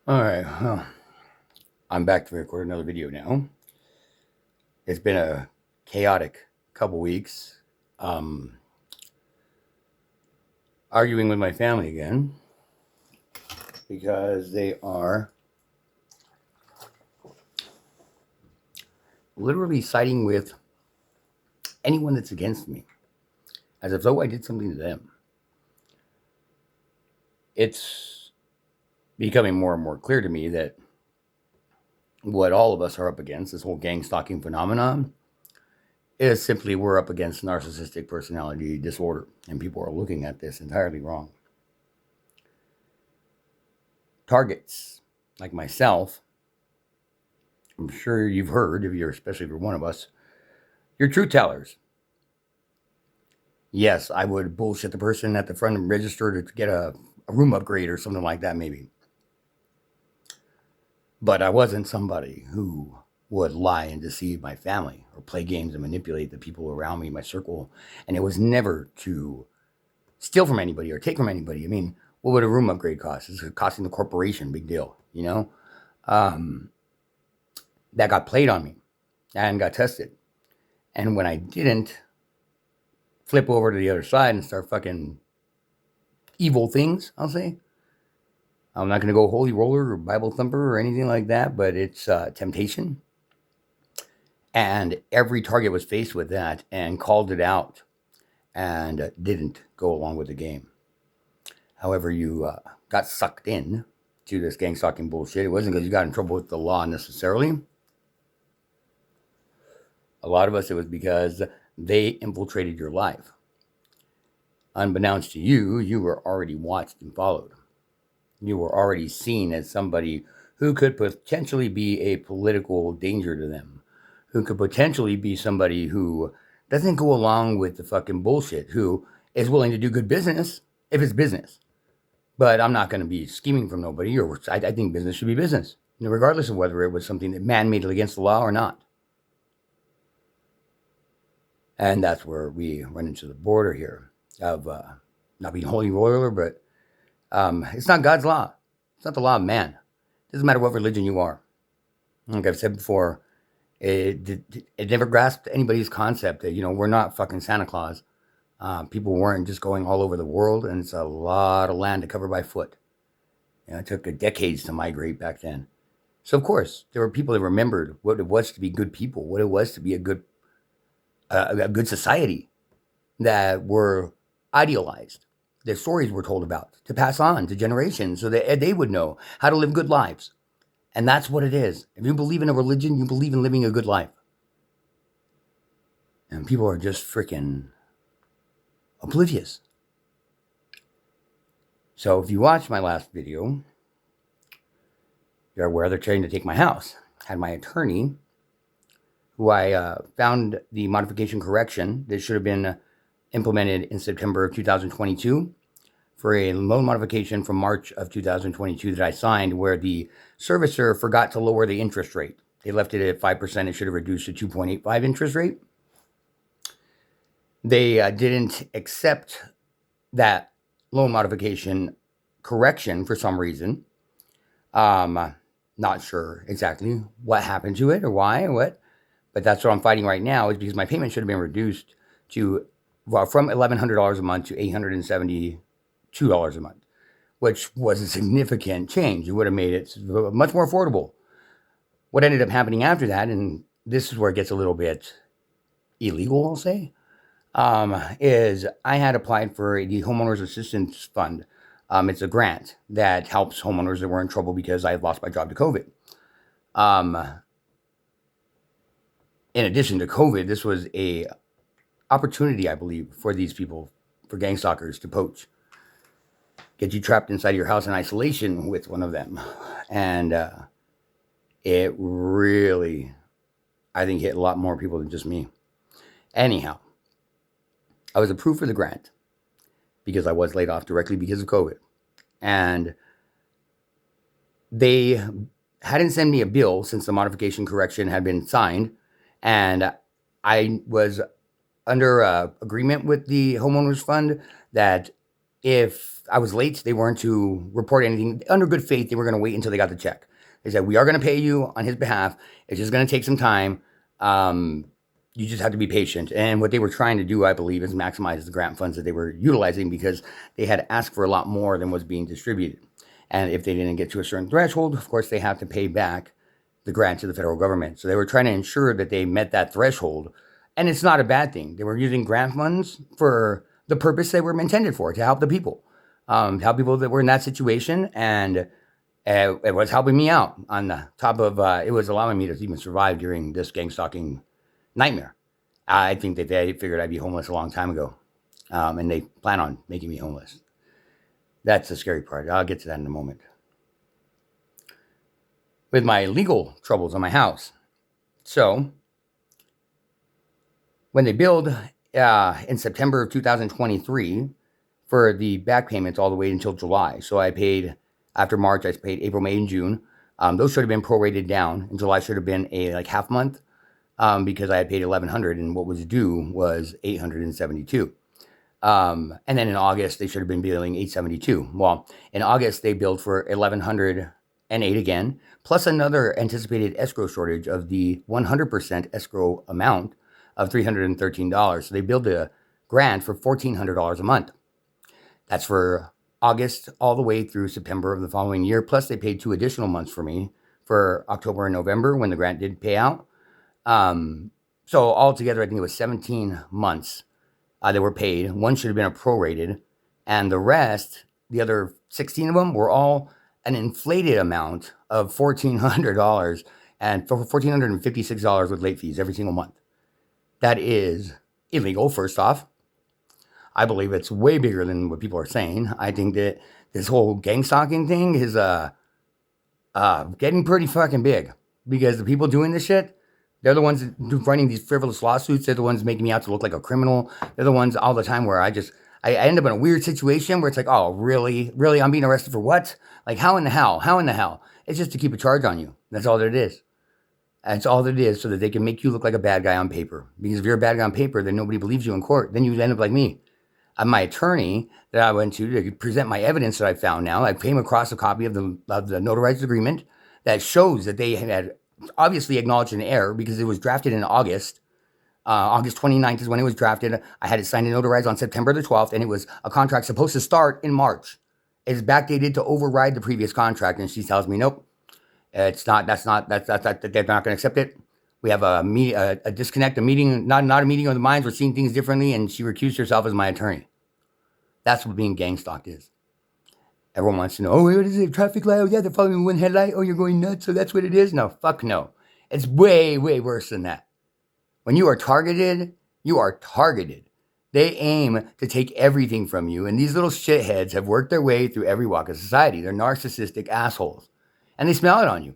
Alright, well, I'm back to record another video now. It's been a chaotic couple weeks. Um, Arguing with my family again because they are literally siding with anyone that's against me, as if though I did something to them. It's becoming more and more clear to me that what all of us are up against, this whole gang stalking phenomenon, is simply we're up against narcissistic personality disorder, and people are looking at this entirely wrong. Targets like myself, I'm sure you've heard, especially if you're one of us, you're truth tellers. Yes, I would bullshit the person at the front and register to get a room upgrade or something like that, maybe. But I wasn't somebody who would lie and deceive my family or play games and manipulate the people around me, my circle. And it was never to steal from anybody or take from anybody. I mean, what would a room upgrade cost? It's costing the corporation, big deal, you know? That got played on me and got tested. And when I didn't flip over to the other side and start fucking evil things, I'll say. I'm not going to go holy roller or Bible thumper or anything like that, but it's temptation. And every target was faced with that and called it out and didn't go along with the game. However, you got sucked in to this gang stalking bullshit. It wasn't because you got in trouble with the law necessarily. A lot of us, it was because they infiltrated your life. Unbeknownst to you, you were already watched and followed. You were already seen as somebody who could potentially be a political danger to them, who could potentially be somebody who doesn't go along with the fucking bullshit, who is willing to do good business if it's business. But I'm not going to be scheming from nobody, or I think business should be business, regardless of whether it was something that man made against the law or not. And that's where we run into the border here of not being holy roller, but it's not God's law. It's not the law of man. It doesn't matter what religion you are. Like I've said before, it never grasped anybody's concept that, we're not fucking Santa Claus. People weren't just going all over the world, and it's a lot of land to cover by foot. It took decades to migrate back then. So, of course, there were people that remembered what it was to be good people, what it was to be a good society, that were idealized, their stories were told about to pass on to generations so that they would know how to live good lives. And that's what it is. If you believe in a religion, you believe in living a good life. And people are just freaking oblivious. So if you watched my last video, you're aware they're trying to take my house. I had my attorney, who I found the modification correction that should have been implemented in September of 2022 for a loan modification from March of 2022 that I signed, where the servicer forgot to lower the interest rate. They left it at 5%. It should have reduced to 2.85 interest rate. They didn't accept that loan modification correction for some reason. Not sure exactly what happened to it or why or what, but that's what I'm fighting right now, is because my payment should have been reduced to from $1,100 a month to $872 a month, which was a significant change. It would have made it much more affordable. What ended up happening after that, and this is where it gets a little bit illegal, I'll say, is I had applied for the Homeowners Assistance Fund. It's a grant that helps homeowners that were in trouble because I had lost my job to COVID. In addition to COVID, this was a opportunity, I believe, for these people, for gang stalkers, to poach, get you trapped inside your house in isolation with one of them. And it really, I think, hit a lot more people than just me. Anyhow, I was approved for the grant because I was laid off directly because of COVID. And they hadn't sent me a bill since the modification correction had been signed. And I was under agreement with the homeowners fund that if I was late, they weren't to report anything. Under good faith, they were going to wait until they got the check. They said, we are going to pay you on his behalf. It's just going to take some time. You just have to be patient. And what they were trying to do, I believe, is maximize the grant funds that they were utilizing, because they had asked for a lot more than was being distributed. And if they didn't get to a certain threshold, of course, they have to pay back the grant to the federal government. So they were trying to ensure that they met that threshold. And it's not a bad thing. They were using grant funds for the purpose they were intended for, to help the people, help people that were in that situation. And it was helping me out on the top of, it was allowing me to even survive during this gang stalking nightmare. I think that they figured I'd be homeless a long time ago. And they plan on making me homeless. That's the scary part. I'll get to that in a moment. With my legal troubles on my house. So, when they billed in September of 2023 for the back payments all the way until July. So I paid, after March, I paid April, May, and June. Those should have been prorated down, and July should have been a half month, because I had paid $1,100 and what was due was $872. And then in August, they should have been billing $872. Well, in August, they billed for $1,108 again, plus another anticipated escrow shortage of the 100% escrow amount of $313. So they billed a grant for $1,400 a month. That's for August all the way through September of the following year. Plus, they paid 2 additional months for me for October and November when the grant did pay out. So altogether, I think it was 17 months that were paid. One should have been a prorated, and the rest, the other 16 of them, were all an inflated amount of $1,400 and for $1,456 with late fees every single month. That is illegal, first off. I believe it's way bigger than what people are saying. I think that this whole gang stalking thing is getting pretty fucking big, because the people doing this shit, they're the ones running these frivolous lawsuits. They're the ones making me out to look like a criminal. They're the ones all the time where I end up in a weird situation where it's like, oh, really? Really? I'm being arrested for what? Like, how in the hell? How in the hell? It's just to keep a charge on you. That's all that it is. That's all that it is, so that they can make you look like a bad guy on paper. Because if you're a bad guy on paper, then nobody believes you in court. Then you end up like me. My attorney that I went to present my evidence that I found now, I came across a copy of the notarized agreement that shows that they had obviously acknowledged an error, because it was drafted in August. August 29th is when it was drafted. I had it signed and notarized on September the 12th, and it was a contract supposed to start in March. It's backdated to override the previous contract, and she tells me, nope, it's not. They're not going to accept it. We have a disconnect, a meeting, not a meeting of the minds. We're seeing things differently, and she recused herself as my attorney. That's what being gang stalked is. Everyone wants to know, oh, what is it? Traffic light? Oh, yeah, they're following one headlight. Oh, you're going nuts, so that's what it is? No, fuck no. It's way, way worse than that. When you are targeted, you are targeted. They aim to take everything from you, and these little shitheads have worked their way through every walk of society. They're narcissistic assholes, and they smell it on you.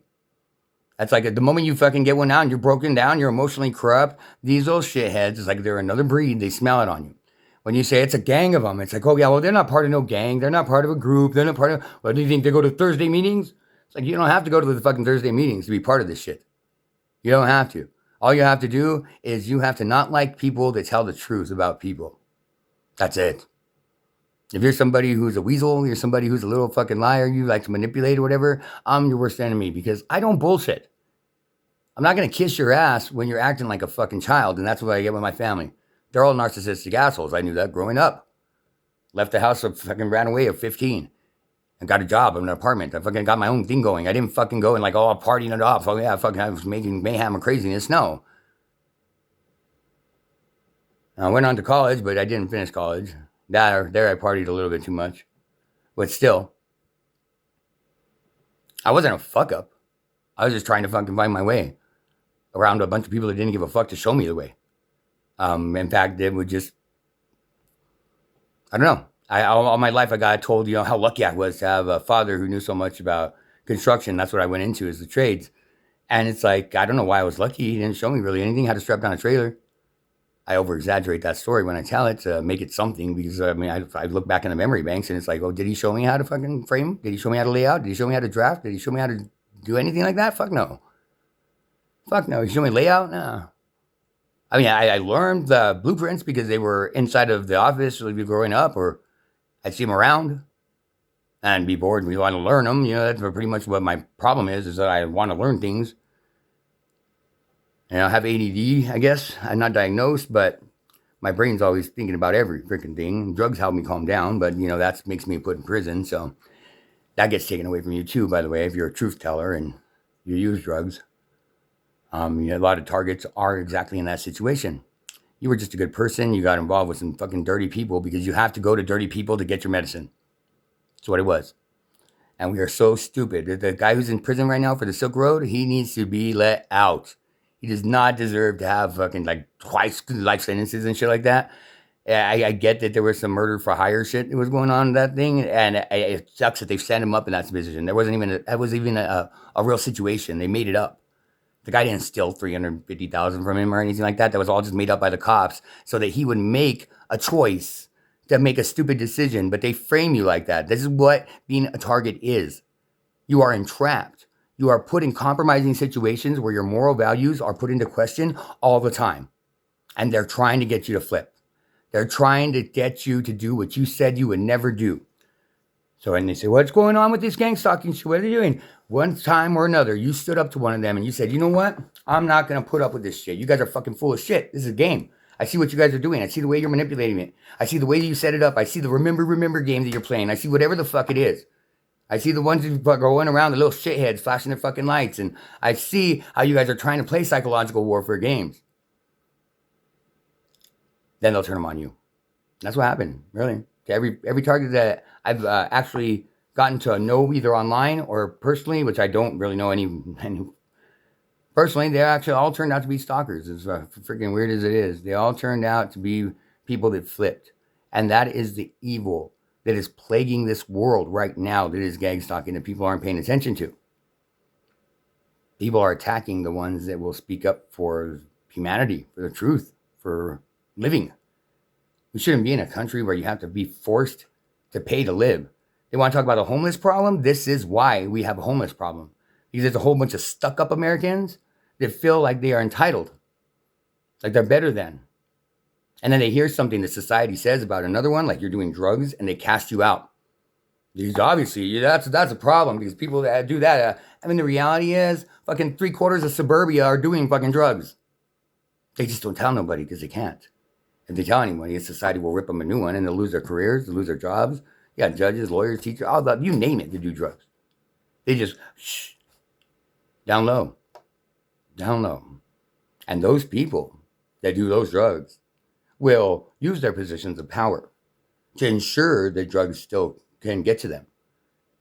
That's like the moment you fucking get one out and you're broken down, you're emotionally corrupt, these little shitheads, it's like they're another breed, they smell it on you. When you say it's a gang of them, it's like, oh yeah, well, they're not part of no gang, they're not part of a group, they're not part of, what do you think, they go to Thursday meetings? It's like, you don't have to go to the fucking Thursday meetings to be part of this shit. You don't have to. All you have to do is you have to not like people that tell the truth about people. That's it. If you're somebody who's a weasel, you're somebody who's a little fucking liar, you like to manipulate or whatever, I'm your worst enemy, because I don't bullshit. I'm not going to kiss your ass when you're acting like a fucking child, and that's what I get with my family. They're all narcissistic assholes. I knew that growing up. Left the house, fucking ran away at 15 and got a job in an apartment. I fucking got my own thing going. I didn't fucking go and like, oh, I'm partying it off. Oh, yeah, I was making mayhem and craziness. No. I went on to college, but I didn't finish college. There I partied a little bit too much. But still, I wasn't a fuck up. I was just trying to fucking find my way around a bunch of people that didn't give a fuck to show me the way. In fact, they would just, I don't know. All my life I got told, how lucky I was to have a father who knew so much about construction. That's what I went into, is the trades. And it's like, I don't know why I was lucky. He didn't show me really anything, how to strap down a trailer. I over-exaggerate that story when I tell it to make it something, because, I look back in the memory banks and it's like, oh, did he show me how to fucking frame? Did he show me how to lay out? Did he show me how to draft? Did he show me how to do anything like that? Fuck no. Fuck no. He showed me layout? No. I learned the blueprints because they were inside of the office growing up, or I'd see them around and be bored and we want to learn them. That's pretty much what my problem is that I want to learn things. And I have ADD, I guess. I'm not diagnosed, but my brain's always thinking about every freaking thing. Drugs help me calm down, but that makes me put in prison. So that gets taken away from you too, by the way, if you're a truth teller and you use drugs. A lot of targets are exactly in that situation. You were just a good person. You got involved with some fucking dirty people because you have to go to dirty people to get your medicine. That's what it was. And we are so stupid. The guy who's in prison right now for the Silk Road, he needs to be let out. He does not deserve to have fucking like twice life sentences and shit like that. I get that there was some murder for hire shit that was going on in that thing, and it sucks that they've set him up in that position. There wasn't even a real situation. They made it up. The guy didn't steal 350,000 from him or anything like that. That was all just made up by the cops so that he would make a choice to make a stupid decision. But they frame you like that. This is what being a target is. You are entrapped. You are put in compromising situations where your moral values are put into question all the time. And they're trying to get you to flip. They're trying to get you to do what you said you would never do. So, and they say, what's going on with this gang stalking shit? What are you doing? One time or another, you stood up to one of them and you said, you know what? I'm not going to put up with this shit. You guys are fucking full of shit. This is a game. I see what you guys are doing. I see the way you're manipulating it. I see the way you set it up. I see the remember game that you're playing. I see whatever the fuck it is. I see the ones who are going around, the little shitheads flashing their fucking lights. And I see how you guys are trying to play psychological warfare games. Then they'll turn them on you. That's what happened, really. To every target that I've actually gotten to know either online or personally, which I don't really know any personally, they actually all turned out to be stalkers. As freaking weird as it is, they all turned out to be people that flipped, and that is the evil that is plaguing this world right now. That is gang stalking that people aren't paying attention to. People are attacking the ones that will speak up for humanity, for the truth, for living. We shouldn't be in a country where you have to be forced to pay to live. They want to talk about a homeless problem? This is why we have a homeless problem. Because there's a whole bunch of stuck-up Americans that feel like they are entitled, like they're better than. And then they hear something that society says about another one, like you're doing drugs, and they cast you out. Because obviously, that's a problem, because people that do that, the reality is, fucking 3/4 of suburbia are doing fucking drugs. They just don't tell nobody because they can't. If they tell anybody, society will rip them a new one, and they'll lose their careers, they'll lose their jobs. You got judges, lawyers, teachers, all that, you name it, to do drugs. They just, shh, down low. And those people that do those drugs will use their positions of power to ensure that drugs still can get to them.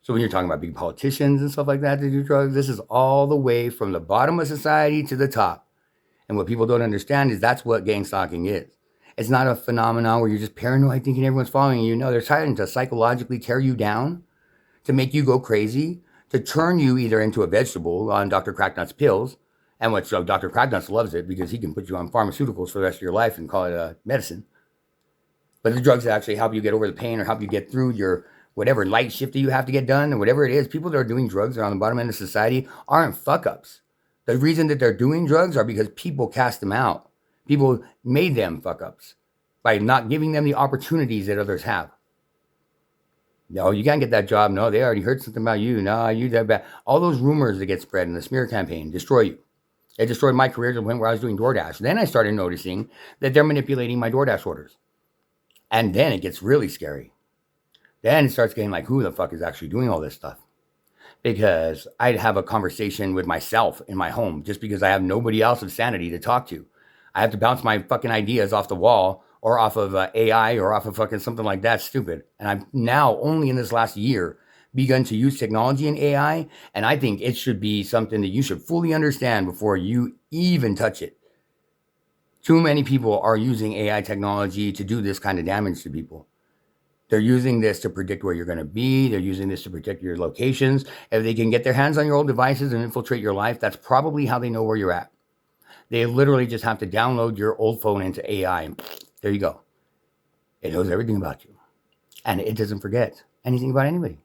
So when you're talking about big politicians and stuff like that that do drugs, this is all the way from the bottom of society to the top. And what people don't understand is that's what gang stalking is. It's not a phenomenon where you're just paranoid thinking everyone's following you. No, they're trying to psychologically tear you down, to make you go crazy, to turn you either into a vegetable on Dr. Cracknut's pills, and what Dr. Cracknuts loves it because he can put you on pharmaceuticals for the rest of your life and call it medicine. But the drugs that actually help you get over the pain or help you get through your whatever light shift that you have to get done or whatever it is, people that are doing drugs that are on the bottom end of society aren't fuck-ups. The reason that they're doing drugs are because people cast them out. People made them fuck-ups by not giving them the opportunities that others have. No, you can't get that job. No, they already heard something about you. No, you that bad. All those rumors that get spread in the smear campaign destroy you. It destroyed my career to the point where I was doing DoorDash. Then I started noticing that they're manipulating my DoorDash orders. And then it gets really scary. Then it starts getting like, who the fuck is actually doing all this stuff? Because I'd have a conversation with myself in my home just because I have nobody else of sanity to talk to. I have to bounce my fucking ideas off the wall or off of AI or off of fucking something like that stupid. And I've now only in this last year begun to use technology and AI. And I think it should be something that you should fully understand before you even touch it. Too many people are using AI technology to do this kind of damage to people. They're using this to predict where you're going to be. They're using this to predict your locations. If they can get their hands on your old devices and infiltrate your life, that's probably how they know where you're at. They literally just have to download your old phone into AI, and there you go. It knows everything about you. And it doesn't forget anything about anybody.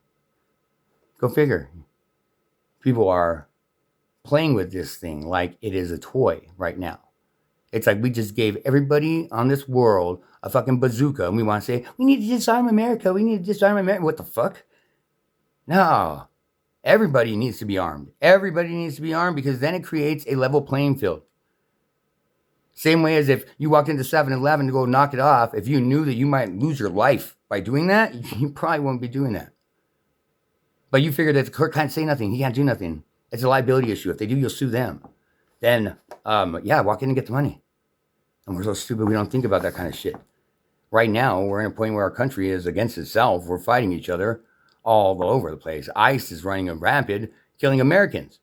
Go figure. People are playing with this thing like it is a toy right now. It's like we just gave everybody on this world a fucking bazooka and we want to say, we need to disarm America. We need to disarm America. What the fuck? No. Everybody needs to be armed. Everybody needs to be armed because then it creates a level playing field. Same way as if you walked into 7-Eleven to go knock it off, if you knew that you might lose your life by doing that, you probably won't be doing that. But you figure that the court can't say nothing. He can't do nothing. It's a liability issue. If they do, you'll sue them. Then, walk in and get the money. And we're so stupid we don't think about that kind of shit. Right now, we're in a point where our country is against itself. We're fighting each other all over the place. ICE is running rampant, killing Americans.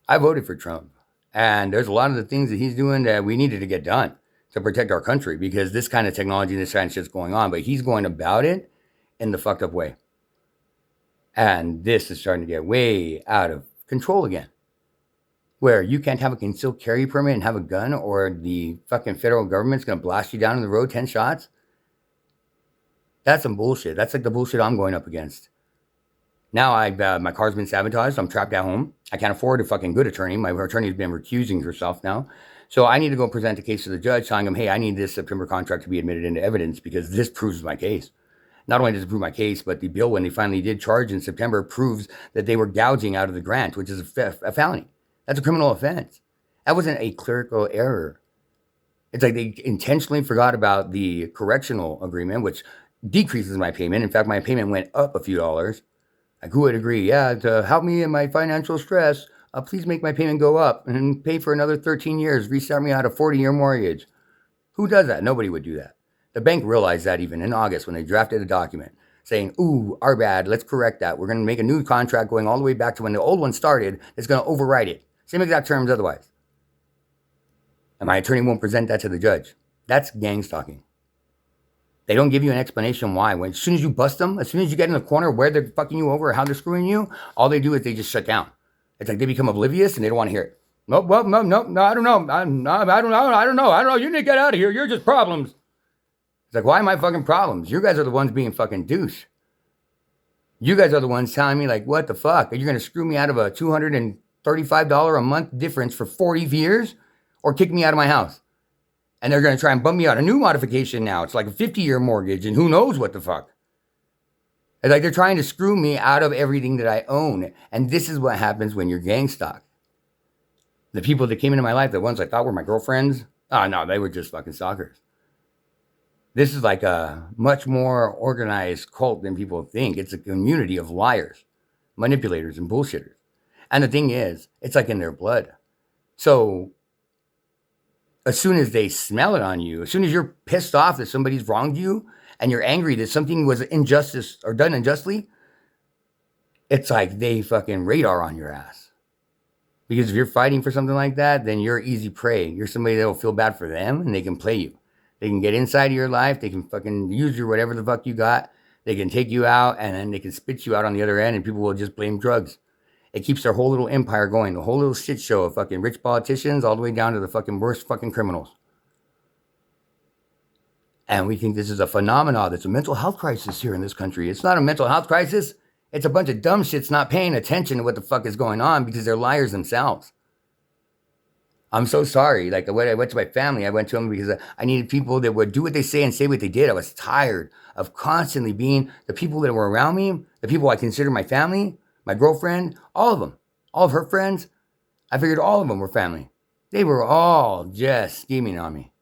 I voted for Trump. And there's a lot of the things that he's doing that we needed to get done to protect our country because this kind of technology, this kind of shit's going on. But he's going about it in the fucked up way. And this is starting to get way out of control again. Where you can't have a concealed carry permit and have a gun, or the fucking federal government's going to blast you down in the road 10 shots. That's some bullshit. That's like the bullshit I'm going up against. Now my car's been sabotaged. I'm trapped at home. I can't afford a fucking good attorney. My attorney's been recusing herself now. So I need to go present the case to the judge telling him, hey, I need this September contract to be admitted into evidence because this proves my case. Not only does it prove my case, but the bill, when they finally did charge in September, proves that they were gouging out of the grant, which is a felony. That's a criminal offense. That wasn't a clerical error. It's like they intentionally forgot about the correctional agreement, which decreases my payment. In fact, my payment went up a few dollars. Like, who would agree? Yeah, to help me in my financial stress, please make my payment go up and pay for another 13 years, restart me out a 40-year mortgage. Who does that? Nobody would do that. The bank realized that even in August when they drafted a document saying, ooh, our bad, let's correct that. We're going to make a new contract going all the way back to when the old one started that's going to override it. Same exact terms otherwise. And my attorney won't present that to the judge. That's gang stalking. They don't give you an explanation why. As soon as you bust them, as soon as you get in the corner where they're fucking you over or how they're screwing you, all they do is they just shut down. It's like they become oblivious and they don't want to hear it. No, I don't know. I don't know. You need to get out of here. You're just problems. It's like, why am I fucking problems? You guys are the ones being fucking douche. You guys are the ones telling me, like, what the fuck? Are you going to screw me out of a $235 a month difference for 40 years? Or kick me out of my house? And they're going to try and bump me out a new modification now. It's like a 50-year mortgage and who knows what the fuck. It's like they're trying to screw me out of everything that I own. And this is what happens when you're gang stalked. The people that came into my life, the ones I thought were my girlfriends, oh no, they were just fucking stalkers. This is like a much more organized cult than people think. It's a community of liars, manipulators, and bullshitters. And the thing is, it's like in their blood. So as soon as they smell it on you, as soon as you're pissed off that somebody's wronged you and you're angry that something was injustice or done unjustly, it's like they fucking radar on your ass. Because if you're fighting for something like that, then you're easy prey. You're somebody that will feel bad for them and they can play you. They can get inside of your life. They can fucking use your whatever the fuck you got. They can take you out and then they can spit you out on the other end and people will just blame drugs. It keeps their whole little empire going. The whole little shit show of fucking rich politicians all the way down to the fucking worst fucking criminals. And we think this is a phenomenon. That's a mental health crisis here in this country. It's not a mental health crisis. It's a bunch of dumb shits not paying attention to what the fuck is going on because they're liars themselves. I'm so sorry. Like when I went to my family, I went to them because I needed people that would do what they say and say what they did. I was tired of constantly being the people that were around me, the people I consider my family, my girlfriend, all of them, all of her friends. I figured all of them were family. They were all just scheming on me.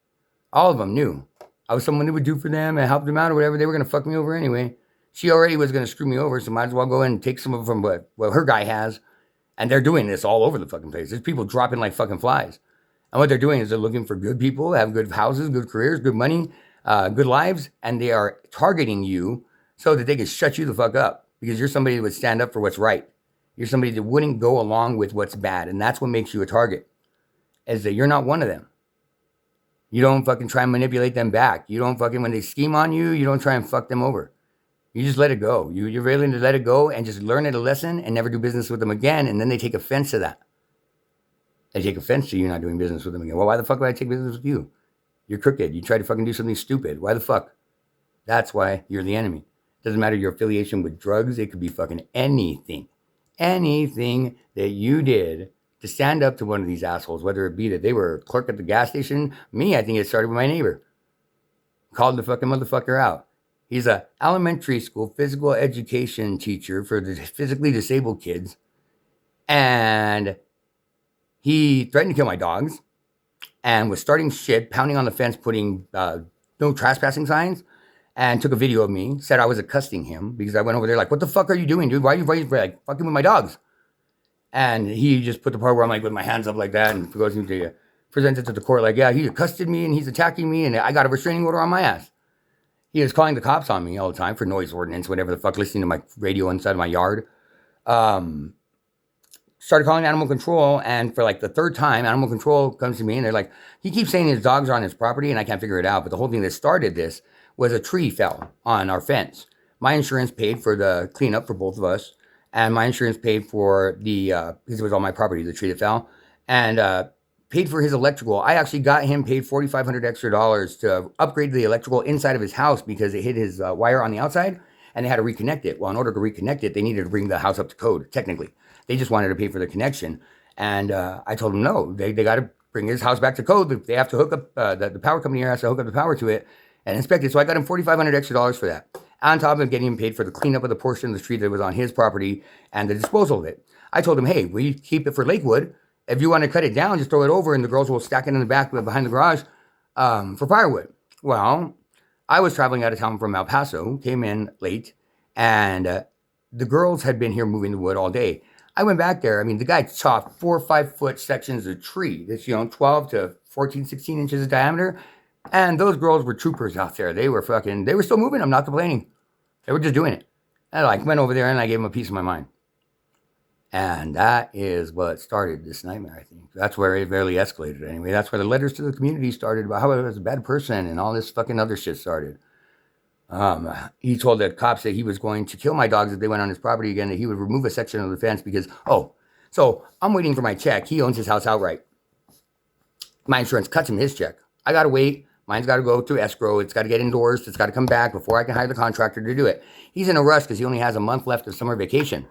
All of them knew I was someone that would do for them and help them out or whatever. They were going to fuck me over anyway. She already was going to screw me over, so might as well go in and take some of from what her guy has. And they're doing this all over the fucking place. There's people dropping like fucking flies. And what they're doing is they're looking for good people, have good houses, good careers, good money, good lives. And they are targeting you so that they can shut you the fuck up. Because you're somebody that would stand up for what's right. You're somebody that wouldn't go along with what's bad. And that's what makes you a target. Is that you're not one of them. You don't fucking try and manipulate them back. You don't fucking, when they scheme on you, you don't try and fuck them over. You just let it go. You're willing to let it go and just learn it a lesson and never do business with them again. And then they take offense to that. They take offense to you not doing business with them again. Well, why the fuck would I take business with you? You're crooked. You try to fucking do something stupid. Why the fuck? That's why you're the enemy. Doesn't matter your affiliation with drugs. It could be fucking anything. Anything that you did to stand up to one of these assholes, whether it be that they were a clerk at the gas station. Me, I think it started with my neighbor. Called the fucking motherfucker out. He's a elementary school physical education teacher for the physically disabled kids. And he threatened to kill my dogs and was starting shit, pounding on the fence, putting no trespassing signs, and took a video of me, said I was accosting him because I went over there like, what the fuck are you doing, dude? Why are you like, fucking with my dogs? And he just put the part where I'm like with my hands up like that and goes into presents it to the court like, yeah, he accosted me and he's attacking me and I got a restraining order on my ass. He was calling the cops on me all the time for noise ordinance, whatever the fuck, listening to my radio inside my yard. Started calling animal control, and for like the third time, animal control comes to me and they're like, he keeps saying his dogs are on his property and I can't figure it out. But the whole thing that started this was a tree fell on our fence. My insurance paid for the cleanup for both of us, and my insurance paid for the, because it was on my property, the tree that fell, and paid for his electrical. I actually got him paid $4,500 extra to upgrade the electrical inside of his house because it hit his wire on the outside and they had to reconnect it. Well, in order to reconnect it, they needed to bring the house up to code, technically. They just wanted to pay for the connection. And I told them, no, they got to bring his house back to code. They have to hook up, the power company here has to hook up the power to it and inspect it. So I got him $4,500 extra for that. On top of getting him paid for the cleanup of the portion of the tree that was on his property and the disposal of it. I told him, hey, we keep it for Lakewood. If you want to cut it down, just throw it over and the girls will stack it in the back behind the garage for firewood. Well, I was traveling out of town from El Paso, came in late, and the girls had been here moving the wood all day. I went back there. I mean, the guy chopped 4 or 5 foot sections of tree that's, 12 to 14, 16 inches of diameter. And those girls were troopers out there. They were still moving. I'm not complaining. They were just doing it. I went over there and I gave them a piece of my mind. And that is what started this nightmare, I think. That's where it barely escalated anyway. That's where the letters to the community started about how I was a bad person and all this fucking other shit started. He told the cops that he was going to kill my dogs if they went on his property again, that he would remove a section of the fence because, so I'm waiting for my check. He owns his house outright. My insurance cuts him his check. I got to wait. Mine's got to go to escrow. It's got to get endorsed. It's got to come back before I can hire the contractor to do it. He's in a rush because he only has a month left of summer vacation.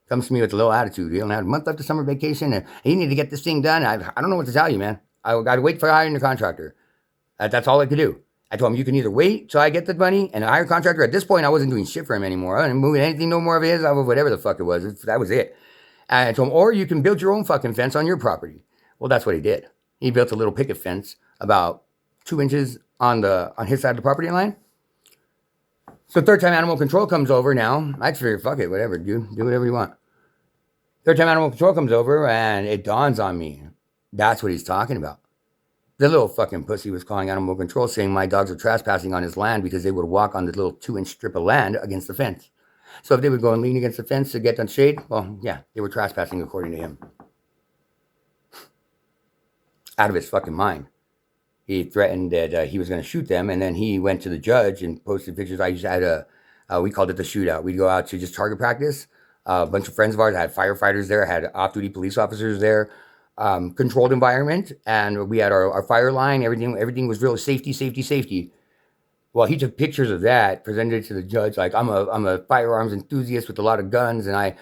Comes to me with a little attitude. He only had a month left of summer vacation and he need to get this thing done. I don't know what to tell you, man. I got to wait for hiring the contractor. That's all I could do. I told him, you can either wait till I get the money and hire a contractor. At this point, I wasn't doing shit for him anymore. I wasn't moving anything, no more of his, whatever the fuck it was. That was it. And I told him, or you can build your own fucking fence on your property. Well, that's what he did. He built a little picket fence about 2 inches on his side of the property line. So third time animal control comes over now. I figure, fuck it, whatever, dude. Do whatever you want. Third time animal control comes over and it dawns on me. That's what he's talking about. The little fucking pussy was calling animal control saying my dogs are trespassing on his land because they would walk on this little 2-inch strip of land against the fence. So if they would go and lean against the fence to get on shade, well, yeah, they were trespassing according to him. Out of his fucking mind. He threatened that he was going to shoot them, and then he went to the judge and posted pictures. I used to have we called it the shootout. We'd go out to just target practice. A bunch of friends of ours, I had firefighters there, had off-duty police officers there, controlled environment, and we had our fire line. Everything was real safety. Well, he took pictures of that, presented it to the judge. Like, I'm a firearms enthusiast with a lot of guns, and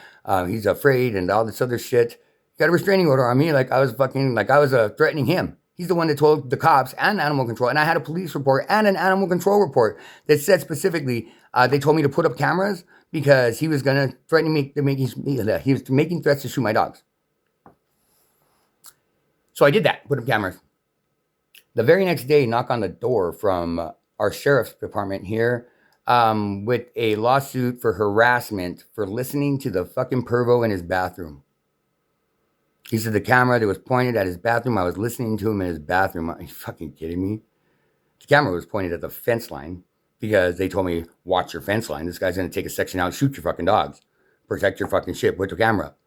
he's afraid and all this other shit. Got a restraining order on me, like I was threatening him. He's the one that told the cops and animal control, and I had a police report and an animal control report that said specifically they told me to put up cameras because he was going to threaten me he was making threats to shoot my dogs. So I did that, put up cameras. The very next day, knock on the door from our sheriff's department here with a lawsuit for harassment for listening to the fucking pervo in his bathroom. He said the camera that was pointed at his bathroom, I was listening to him in his bathroom. Are you fucking kidding me? The camera was pointed at the fence line because they told me, watch your fence line. This guy's going to take a section out and shoot your fucking dogs. Protect your fucking shit. Put the camera up.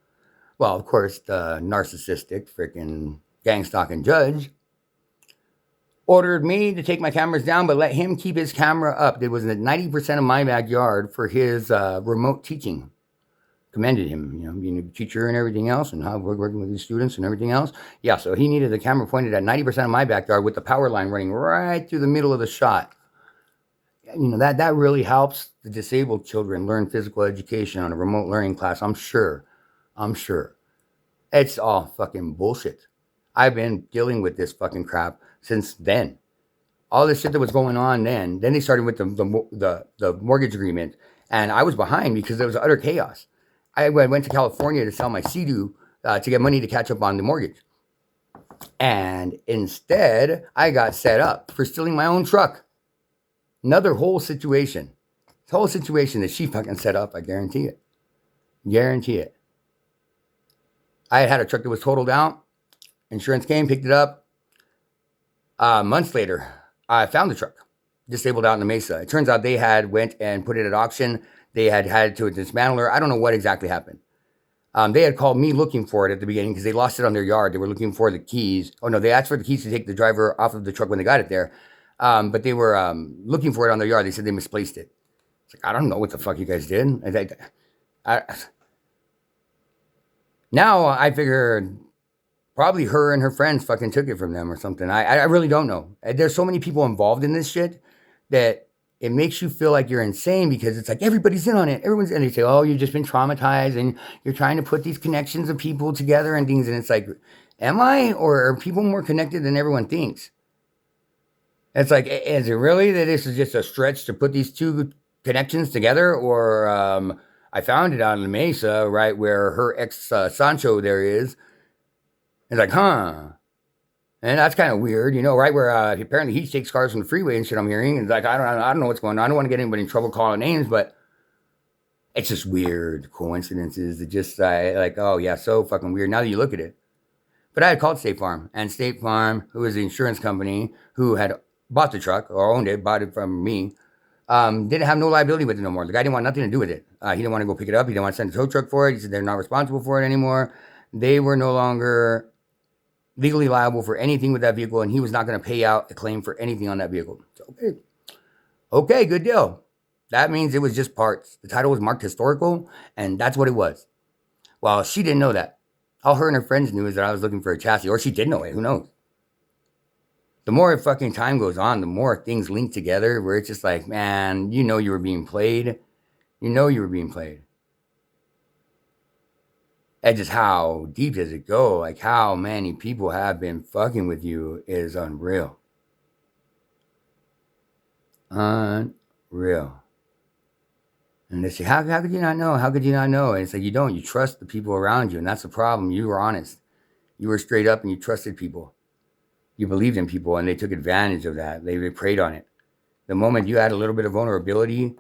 Well, of course, the narcissistic freaking gang-stalking judge ordered me to take my cameras down, but let him keep his camera up. It was at 90% of my backyard for his remote teaching. Commended him, being a teacher and everything else, and how we're working with these students and everything else. Yeah, so he needed the camera pointed at 90% of my backyard with the power line running right through the middle of the shot. That really helps the disabled children learn physical education on a remote learning class, I'm sure. It's all fucking bullshit. I've been dealing with this fucking crap since then. All this shit that was going on then they started with the mortgage agreement, and I was behind because there was utter chaos. I went to California to sell my Sea-Doo to get money to catch up on the mortgage. And instead, I got set up for stealing my own truck. Another whole situation. This whole situation that she fucking set up, I guarantee it. Guarantee it. I had a truck that was totaled out. Insurance came, picked it up. Months later, I found the truck disabled out in the Mesa. It turns out they had went and put it at auction. They had to dismantle her. I don't know what exactly happened. They had called me looking for it at the beginning because they lost it on their yard. They were looking for the keys. Oh no, they asked for the keys to take the driver off of the truck when they got it there. But they were looking for it on their yard. They said they misplaced it. It's like, I don't know what the fuck you guys did. Now I figure probably her and her friends fucking took it from them or something. I really don't know. There's so many people involved in this shit that it makes you feel like you're insane because it's like everybody's in on it. Everyone's in. They say, "Oh, you've just been traumatized and you're trying to put these connections of people together and things." And it's like, am I, or are people more connected than everyone thinks? It's like, is it really that this is just a stretch to put these two connections together? Or I found it on the Mesa, right where her ex Sancho there is. It's like, huh. And that's kind of weird, right where apparently he takes cars from the freeway and shit. I'm hearing, it's like I don't know what's going on. I don't want to get anybody in trouble calling names, but it's just weird coincidences. It just like, oh yeah, so fucking weird. Now that you look at it, but I had called State Farm, and State Farm, who was the insurance company who had bought the truck or owned it, bought it from me, didn't have no liability with it no more. The guy didn't want nothing to do with it. He didn't want to go pick it up. He didn't want to send a tow truck for it. He said they're not responsible for it anymore. They were no longer legally liable for anything with that vehicle, and he was not going to pay out a claim for anything on that vehicle. So, okay, good deal. That means it was just parts. The title was marked historical, and that's what it was. Well, she didn't know that. All her and her friends knew is that I was looking for a chassis, or she did know it. Who knows? The more fucking time goes on, the more things link together where it's just like, man, you were being played. You were being played. And just how deep does it go? Like how many people have been fucking with you is unreal. Unreal. And they say, how could you not know? How could you not know? And it's like, you don't. You trust the people around you. And that's the problem. You were honest. You were straight up and you trusted people. You believed in people and they took advantage of that. They preyed on it. The moment you had a little bit of vulnerability,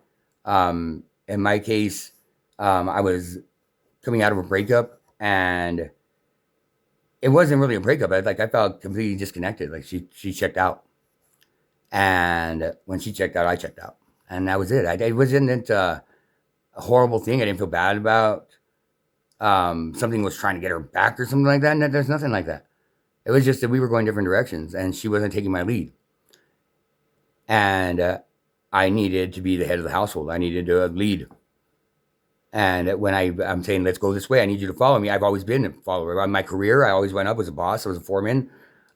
in my case, I was coming out of a breakup and it wasn't really a breakup. I felt completely disconnected. Like she checked out. And when she checked out, I checked out. And that was it. It wasn't a horrible thing. I didn't feel bad about something was trying to get her back or something like that. No, there's nothing like that. It was just that we were going different directions and she wasn't taking my lead. And I needed to be the head of the household. I needed to lead. And when I'm saying, let's go this way, I need you to follow me. I've always been a follower. In my career, I always went up as a boss. I was a foreman,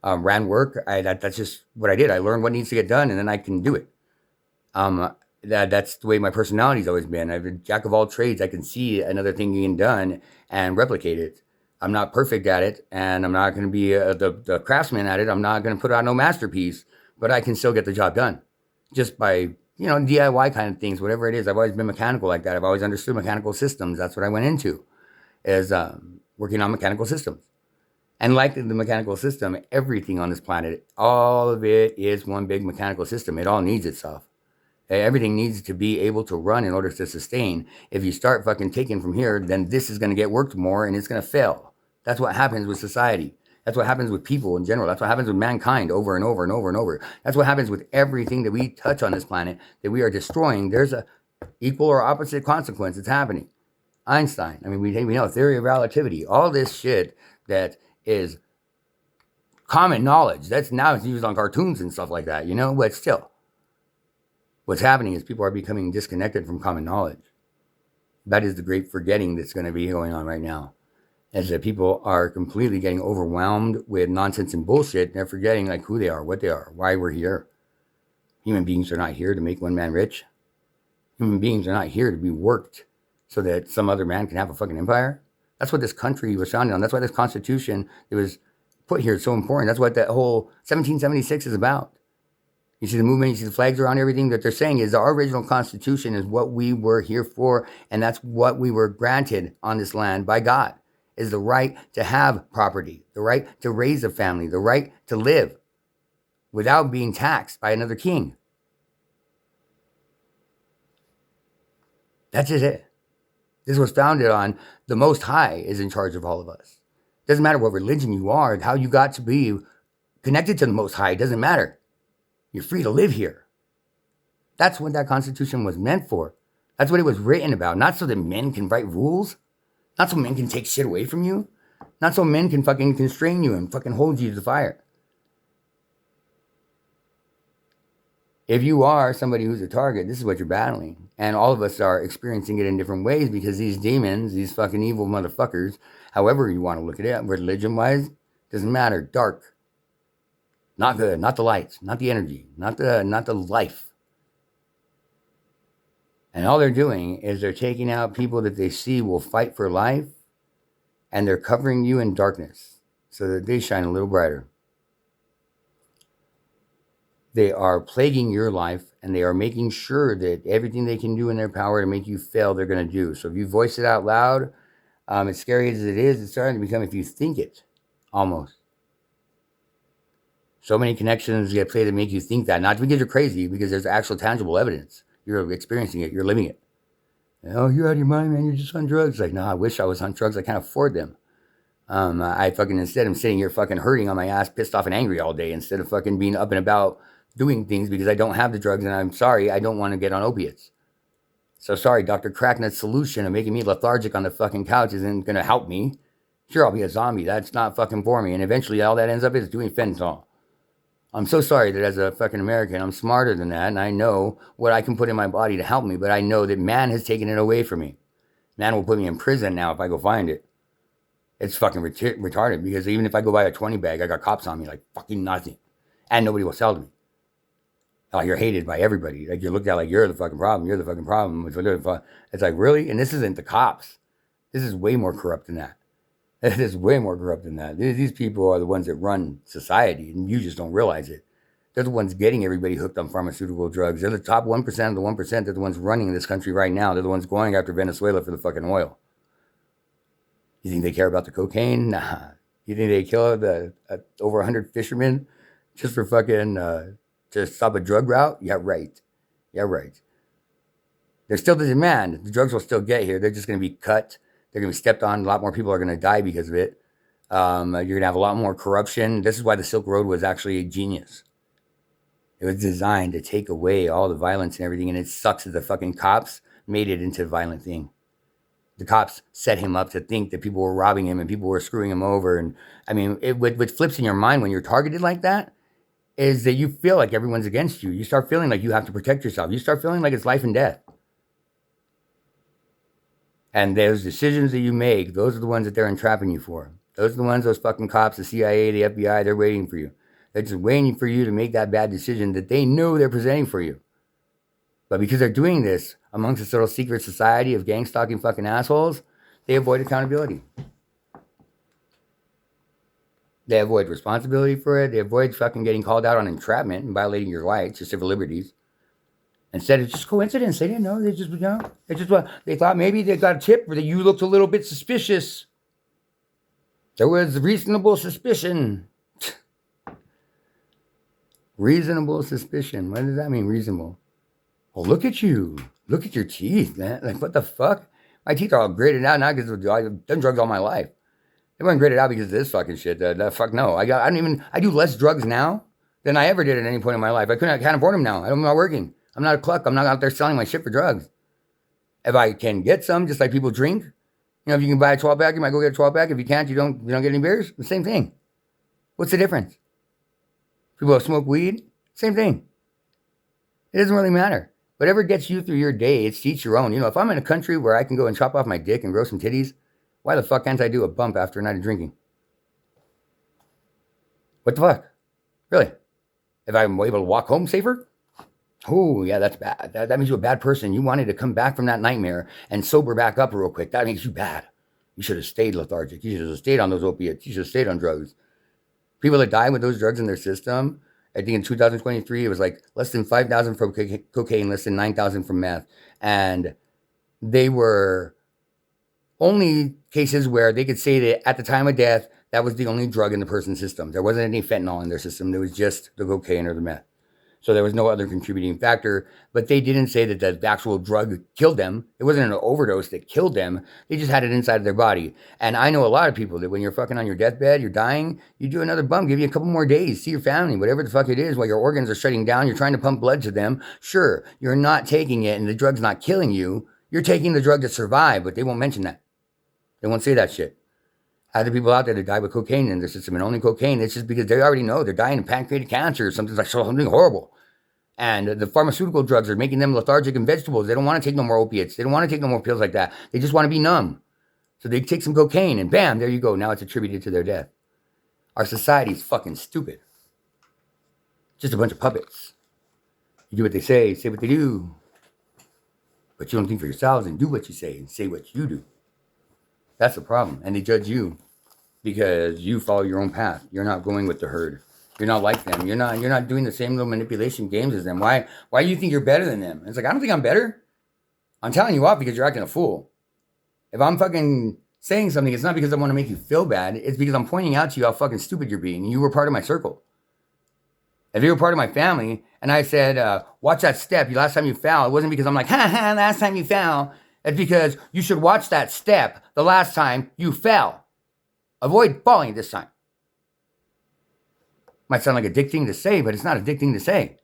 ran work. That's just what I did. I learned what needs to get done and then I can do it. That's the way my personality's always been. I'm a jack of all trades. I can see another thing being done and replicate it. I'm not perfect at it, and I'm not going to be the craftsman at it. I'm not going to put out no masterpiece, but I can still get the job done just by DIY kind of things, whatever it is. I've always been mechanical like that. I've always understood mechanical systems. That's what I went into, is working on mechanical systems. And like the mechanical system, everything on this planet, all of it is one big mechanical system. It all needs itself. Everything needs to be able to run in order to sustain. If you start fucking taking from here, then this is going to get worked more and it's going to fail. That's what happens with society. That's what happens with people in general. That's what happens with mankind over and over and over and over. That's what happens with everything that we touch on this planet that we are destroying. There's a equal or opposite consequence. It's happening. Einstein. I mean, we know theory of relativity. All this shit that is common knowledge. That's now it's used on cartoons and stuff like that, but still. What's happening is people are becoming disconnected from common knowledge. That is the great forgetting that's going to be going on right now. As that people are completely getting overwhelmed with nonsense and bullshit. They're forgetting like who they are, what they are, why we're here. Human beings are not here to make one man rich. Human beings are not here to be worked so that some other man can have a fucking empire. That's what this country was founded on. That's why this Constitution that was put here is so important. That's what that whole 1776 is about. You see the movement, you see the flags around everything that they're saying is our original Constitution is what we were here for, and that's what we were granted on this land by God, is the right to have property, the right to raise a family, the right to live without being taxed by another king. That's just it. This was founded on the Most High is in charge of all of us. Doesn't matter what religion you are, how you got to be connected to the Most High, it doesn't matter. You're free to live here. That's what that Constitution was meant for. That's what it was written about. Not so that men can write rules. Not so men can take shit away from you. Not so men can fucking constrain you and fucking hold you to the fire. If you are somebody who's a target, this is what you're battling. And all of us are experiencing it in different ways because these demons, these fucking evil motherfuckers, however you want to look at it, religion-wise, doesn't matter. Dark. Not good. Not the lights. Not the energy. Not the life. And all they're doing is they're taking out people that they see will fight for life, and they're covering you in darkness so that they shine a little brighter. They are plaguing your life, and they are making sure that everything they can do in their power to make you fail, they're going to do. So if you voice it out loud, as scary as it is, it's starting to become if you think it, almost. So many connections get played to make you think that, not because you're crazy, because there's actual tangible evidence. You're experiencing it. You're living it. Oh, you're out of your mind, man. You're just on drugs. Like, no, I wish I was on drugs. I can't afford them. I fucking instead am sitting here fucking hurting on my ass, pissed off and angry all day instead of fucking being up and about doing things because I don't have the drugs and I'm sorry, I don't want to get on opiates. So sorry, Dr. Cracknut's solution of making me lethargic on the fucking couch isn't going to help me. Sure, I'll be a zombie. That's not fucking for me. And eventually all that ends up is doing fentanyl. I'm so sorry that as a fucking American, I'm smarter than that, and I know what I can put in my body to help me, but I know that man has taken it away from me. Man will put me in prison now if I go find it. It's fucking retarded, because even if I go buy a 20 bag, I got cops on me like fucking nothing. And nobody will sell to me. Like, you're hated by everybody. Like, you're looked at like, you're the fucking problem, you're the fucking problem. It's like, really? And this isn't the cops. This is way more corrupt than that. It is way more corrupt than that. These people are the ones that run society, and you just don't realize it. They're the ones getting everybody hooked on pharmaceutical drugs. They're the top 1% of the 1%. They're the ones running this country right now. They're the ones going after Venezuela for the fucking oil. You think they care about the cocaine? Nah. You think they kill over 100 fishermen just for fucking to stop a drug route? Yeah, right. Yeah, right. There's still the demand. The drugs will still get here. They're just going to be cut. They're going to be stepped on. A lot more people are going to die because of it. You're going to have a lot more corruption. This is why the Silk Road was actually a genius. It was designed to take away all the violence and everything, and it sucks that the fucking cops made it into a violent thing. The cops set him up to think that people were robbing him and people were screwing him over. And I mean, what flips in your mind when you're targeted like that is that you feel like everyone's against you. You start feeling like you have to protect yourself. You start feeling like it's life and death. And those decisions that you make, those are the ones that they're entrapping you for. Those are the ones, those fucking cops, the CIA, the FBI, they're waiting for you. They're just waiting for you to make that bad decision that they know they're presenting for you. But because they're doing this amongst this little secret society of gang-stalking fucking assholes, they avoid accountability. They avoid responsibility for it. They avoid fucking getting called out on entrapment and violating your rights, your civil liberties. Instead, it's just coincidence. They didn't know. They just, they thought maybe they got a tip or that you looked a little bit suspicious. There was reasonable suspicion. Reasonable suspicion. What does that mean, reasonable? Oh, look at you. Look at your teeth, man. Like, what the fuck? My teeth are all graded out now because I've done drugs all my life. They weren't graded out because of this fucking shit. Fuck no. I do less drugs now than I ever did at any point in my life. I can't afford them now. I'm not working. I'm not a cluck. I'm not out there selling my shit for drugs. If I can get some, just like people drink, if you can buy a 12-pack, you might go get a 12-pack. If you can't, you don't get any beers. The same thing. What's the difference? People smoke weed, same thing. It doesn't really matter. Whatever gets you through your day, it's each your own. If I'm in a country where I can go and chop off my dick and grow some titties, why the fuck can't I do a bump after a night of drinking? What the fuck? Really? If I'm able to walk home safer? Oh, yeah, that's bad. That means you're a bad person. You wanted to come back from that nightmare and sober back up real quick. That makes you bad. You should have stayed lethargic. You should have stayed on those opiates. You should have stayed on drugs. People that die with those drugs in their system, I think in 2023, it was like less than 5,000 from cocaine, less than 9,000 from meth. And they were only cases where they could say that at the time of death, that was the only drug in the person's system. There wasn't any fentanyl in their system. There was just the cocaine or the meth. So there was no other contributing factor, but they didn't say that the actual drug killed them. It wasn't an overdose that killed them. They just had it inside of their body. And I know a lot of people that when you're fucking on your deathbed, you're dying, you do another bump, give you a couple more days, see your family, whatever the fuck it is, while your organs are shutting down, you're trying to pump blood to them. Sure, you're not taking it and the drug's not killing you. You're taking the drug to survive, but they won't mention that. They won't say that shit. Other people out there that die with cocaine in their system and only cocaine, it's just because they already know they're dying of pancreatic cancer or something horrible. And the pharmaceutical drugs are making them lethargic and vegetables. They don't want to take no more opiates. They don't want to take no more pills like that. They just want to be numb. So they take some cocaine and bam, there you go. Now it's attributed to their death. Our society is fucking stupid. Just a bunch of puppets. You do what they say what they do. But you don't think for yourselves and do what you say and say what you do. That's the problem. And they judge you because you follow your own path. You're not going with the herd. You're not like them. You're not doing the same little manipulation games as them. Why do you think you're better than them? It's like, I don't think I'm better. I'm telling you off because you're acting a fool. If I'm fucking saying something, it's not because I want to make you feel bad. It's because I'm pointing out to you how fucking stupid you're being. You were part of my circle. If you were part of my family and I said, watch that step, last time you fell, it wasn't because I'm like, ha, last time you fell. It's because you should watch that step the last time you fell. Avoid falling this time. Might sound like a dick thing to say, but it's not a dick thing to say.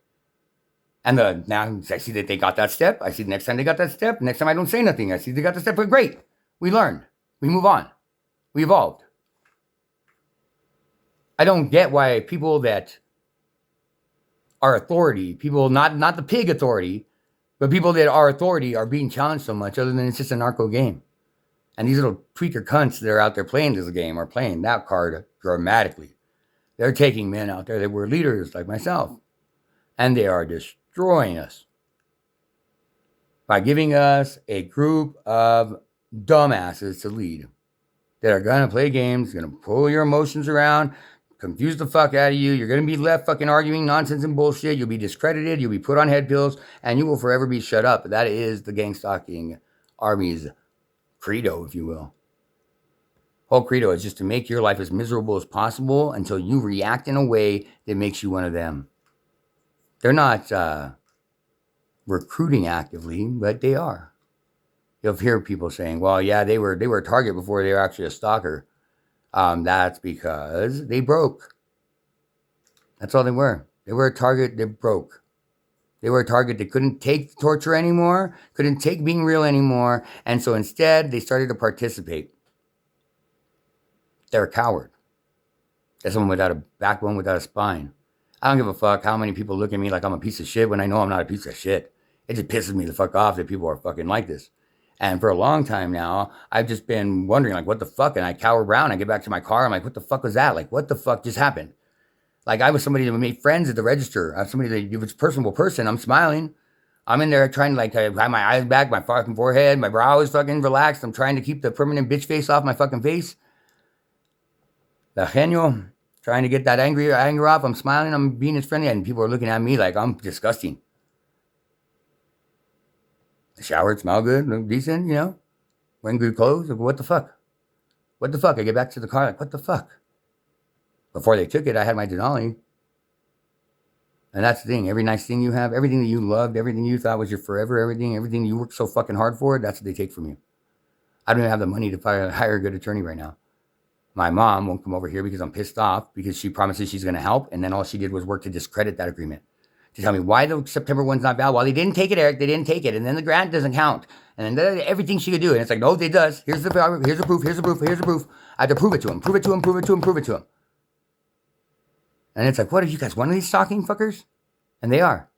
And now I see that they got that step. I see the next time they got that step. Next time I don't say nothing. I see they got the step. But great. We learned. We move on. We evolved. I don't get why people that are authority, people not the pig authority, but people that are authority are being challenged so much other than it's just a narco game. And these little tweaker cunts that are out there playing this game are playing that card dramatically. They're taking men out there that were leaders like myself. And they are destroying us by giving us a group of dumbasses to lead that are going to play games, going to pull your emotions around, confuse the fuck out of you. You're going to be left fucking arguing nonsense and bullshit. You'll be discredited. You'll be put on head pills. And you will forever be shut up. That is the gang stalking army's credo, if you will. Whole credo is just to make your life as miserable as possible until you react in a way that makes you one of them. They're not recruiting actively, but they are. You'll hear people saying, well, yeah, they were a target before they were actually a stalker. That's because they broke. That's all they were. They were a target that broke. They were a target that couldn't take torture anymore, couldn't take being real anymore, and so instead they started to participate. They're a coward. They're someone without a backbone, without a spine. I don't give a fuck how many people look at me like I'm a piece of shit when I know I'm not a piece of shit. It just pisses me the fuck off that people are fucking like this. And for a long time now, I've just been wondering, like, what the fuck? And I cower around. I get back to my car. I'm like, what the fuck was that? Like, what the fuck just happened? Like, I was somebody that made friends at the register. I'm somebody that, if it's a personable person, I'm smiling. I'm in there trying to, like, have my eyes back, my fucking forehead, my brow is fucking relaxed. I'm trying to keep the permanent bitch face off my fucking face. The genio, trying to get that anger off. I'm smiling. I'm being as friendly. And people are looking at me like I'm disgusting. I showered, smell good, look decent, wearing good clothes. Like, what the fuck? What the fuck? I get back to the car, like, what the fuck? Before they took it, I had my Denali. And that's the thing. Every nice thing you have, everything that you loved, everything you thought was your forever, everything you worked so fucking hard for, that's what they take from you. I don't even have the money to hire a good attorney right now. My mom won't come over here because I'm pissed off because she promises she's going to help. And then all she did was work to discredit that agreement. To tell me why the September one's not valid. Well, they didn't take it, Eric. They didn't take it. And then the grant doesn't count. And then everything she could do. And it's like, no, it does. Here's the proof. I have to prove it to him. Prove it to him. And it's like, what are you guys, one of these stalking fuckers? And they are.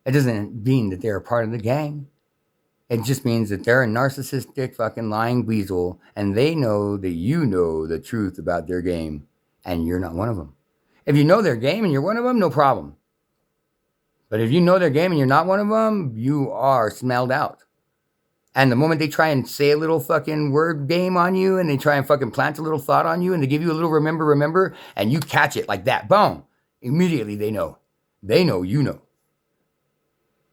It doesn't mean that they're a part of the gang. It just means that they're a narcissistic fucking lying weasel. And they know that you know the truth about their game. And you're not one of them. If you know their game and you're one of them, no problem. But if you know their game and you're not one of them, you are smelled out. And the moment they try and say a little fucking word game on you and they try and fucking plant a little thought on you and they give you a little remember, and you catch it like that, boom, immediately they know. They know you know.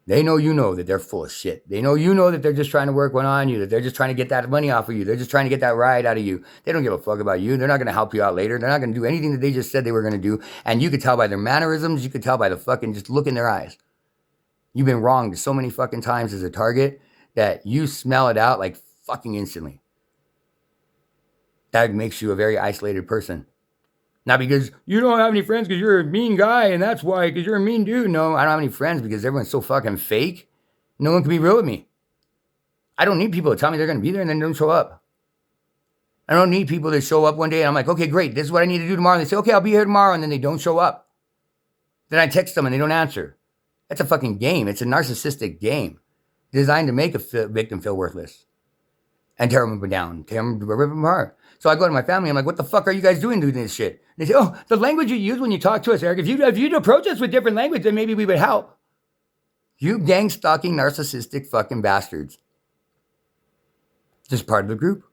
They know you know that they're full of shit. They know you know that they're just trying to work one on you, that they're just trying to get that money off of you. They're just trying to get that ride out of you. They don't give a fuck about you. They're not going to help you out later. They're not going to do anything that they just said they were going to do. And you could tell by their mannerisms. You could tell by the fucking just look in their eyes. You've been wronged so many fucking times as a target that you smell it out like fucking instantly. That makes you a very isolated person. Not because you don't have any friends because you're a mean guy and that's why, because you're a mean dude. No, I don't have any friends because everyone's so fucking fake. No one can be real with me. I don't need people to tell me they're going to be there and then don't show up. I don't need people to show up one day and I'm like, okay, great. This is what I need to do tomorrow. And they say, okay, I'll be here tomorrow. And then they don't show up. Then I text them and they don't answer. That's a fucking game. It's a narcissistic game designed to make a victim feel worthless and tear them down, rip them apart. So I go to my family. I'm like, what the fuck are you guys doing this shit? And they say, oh, the language you use when you talk to us, Eric, if you'd approach us with different language, then maybe we would help. You gang stalking narcissistic fucking bastards. Just part of the group.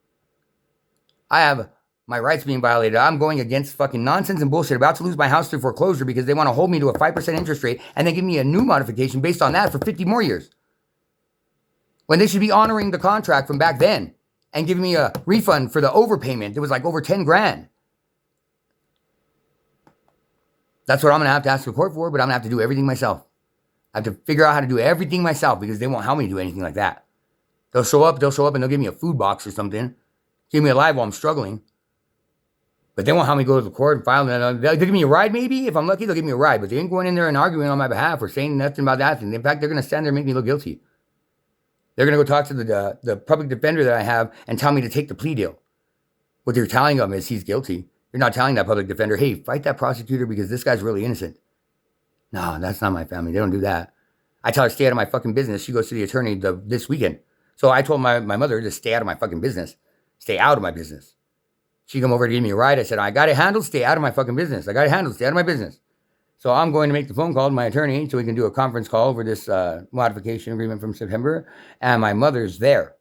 I have my rights being violated. I'm going against fucking nonsense and bullshit. About to lose my house to foreclosure because they want to hold me to a 5% interest rate and then give me a new modification based on that for 50 more years. When they should be honoring the contract from back then and giving me a refund for the overpayment. It was like over 10 grand. That's what I'm going to have to ask the court for, but I'm going to have to do everything myself. I have to figure out how to do everything myself because they won't help me do anything like that. They'll show up and they'll give me a food box or something. Give me a live while I'm struggling. But they won't help me go to the court and file. They'll give me a ride maybe. If I'm lucky, they'll give me a ride. But they ain't going in there and arguing on my behalf or saying nothing about that. And in fact, they're going to stand there and make me look guilty. They're going to go talk to the public defender that I have and tell me to take the plea deal. What they're telling them is he's guilty. You're not telling that public defender, hey, fight that prosecutor because this guy's really innocent. No, that's not my family. They don't do that. I tell her, stay out of my fucking business. She goes to the attorney this weekend. So I told my mother to stay out of my fucking business. Stay out of my business. She come over to give me a ride. I said, I got it handled. Stay out of my fucking business. I got it handled. Stay out of my business. So I'm going to make the phone call to my attorney so we can do a conference call over this modification agreement from September. And my mother's there.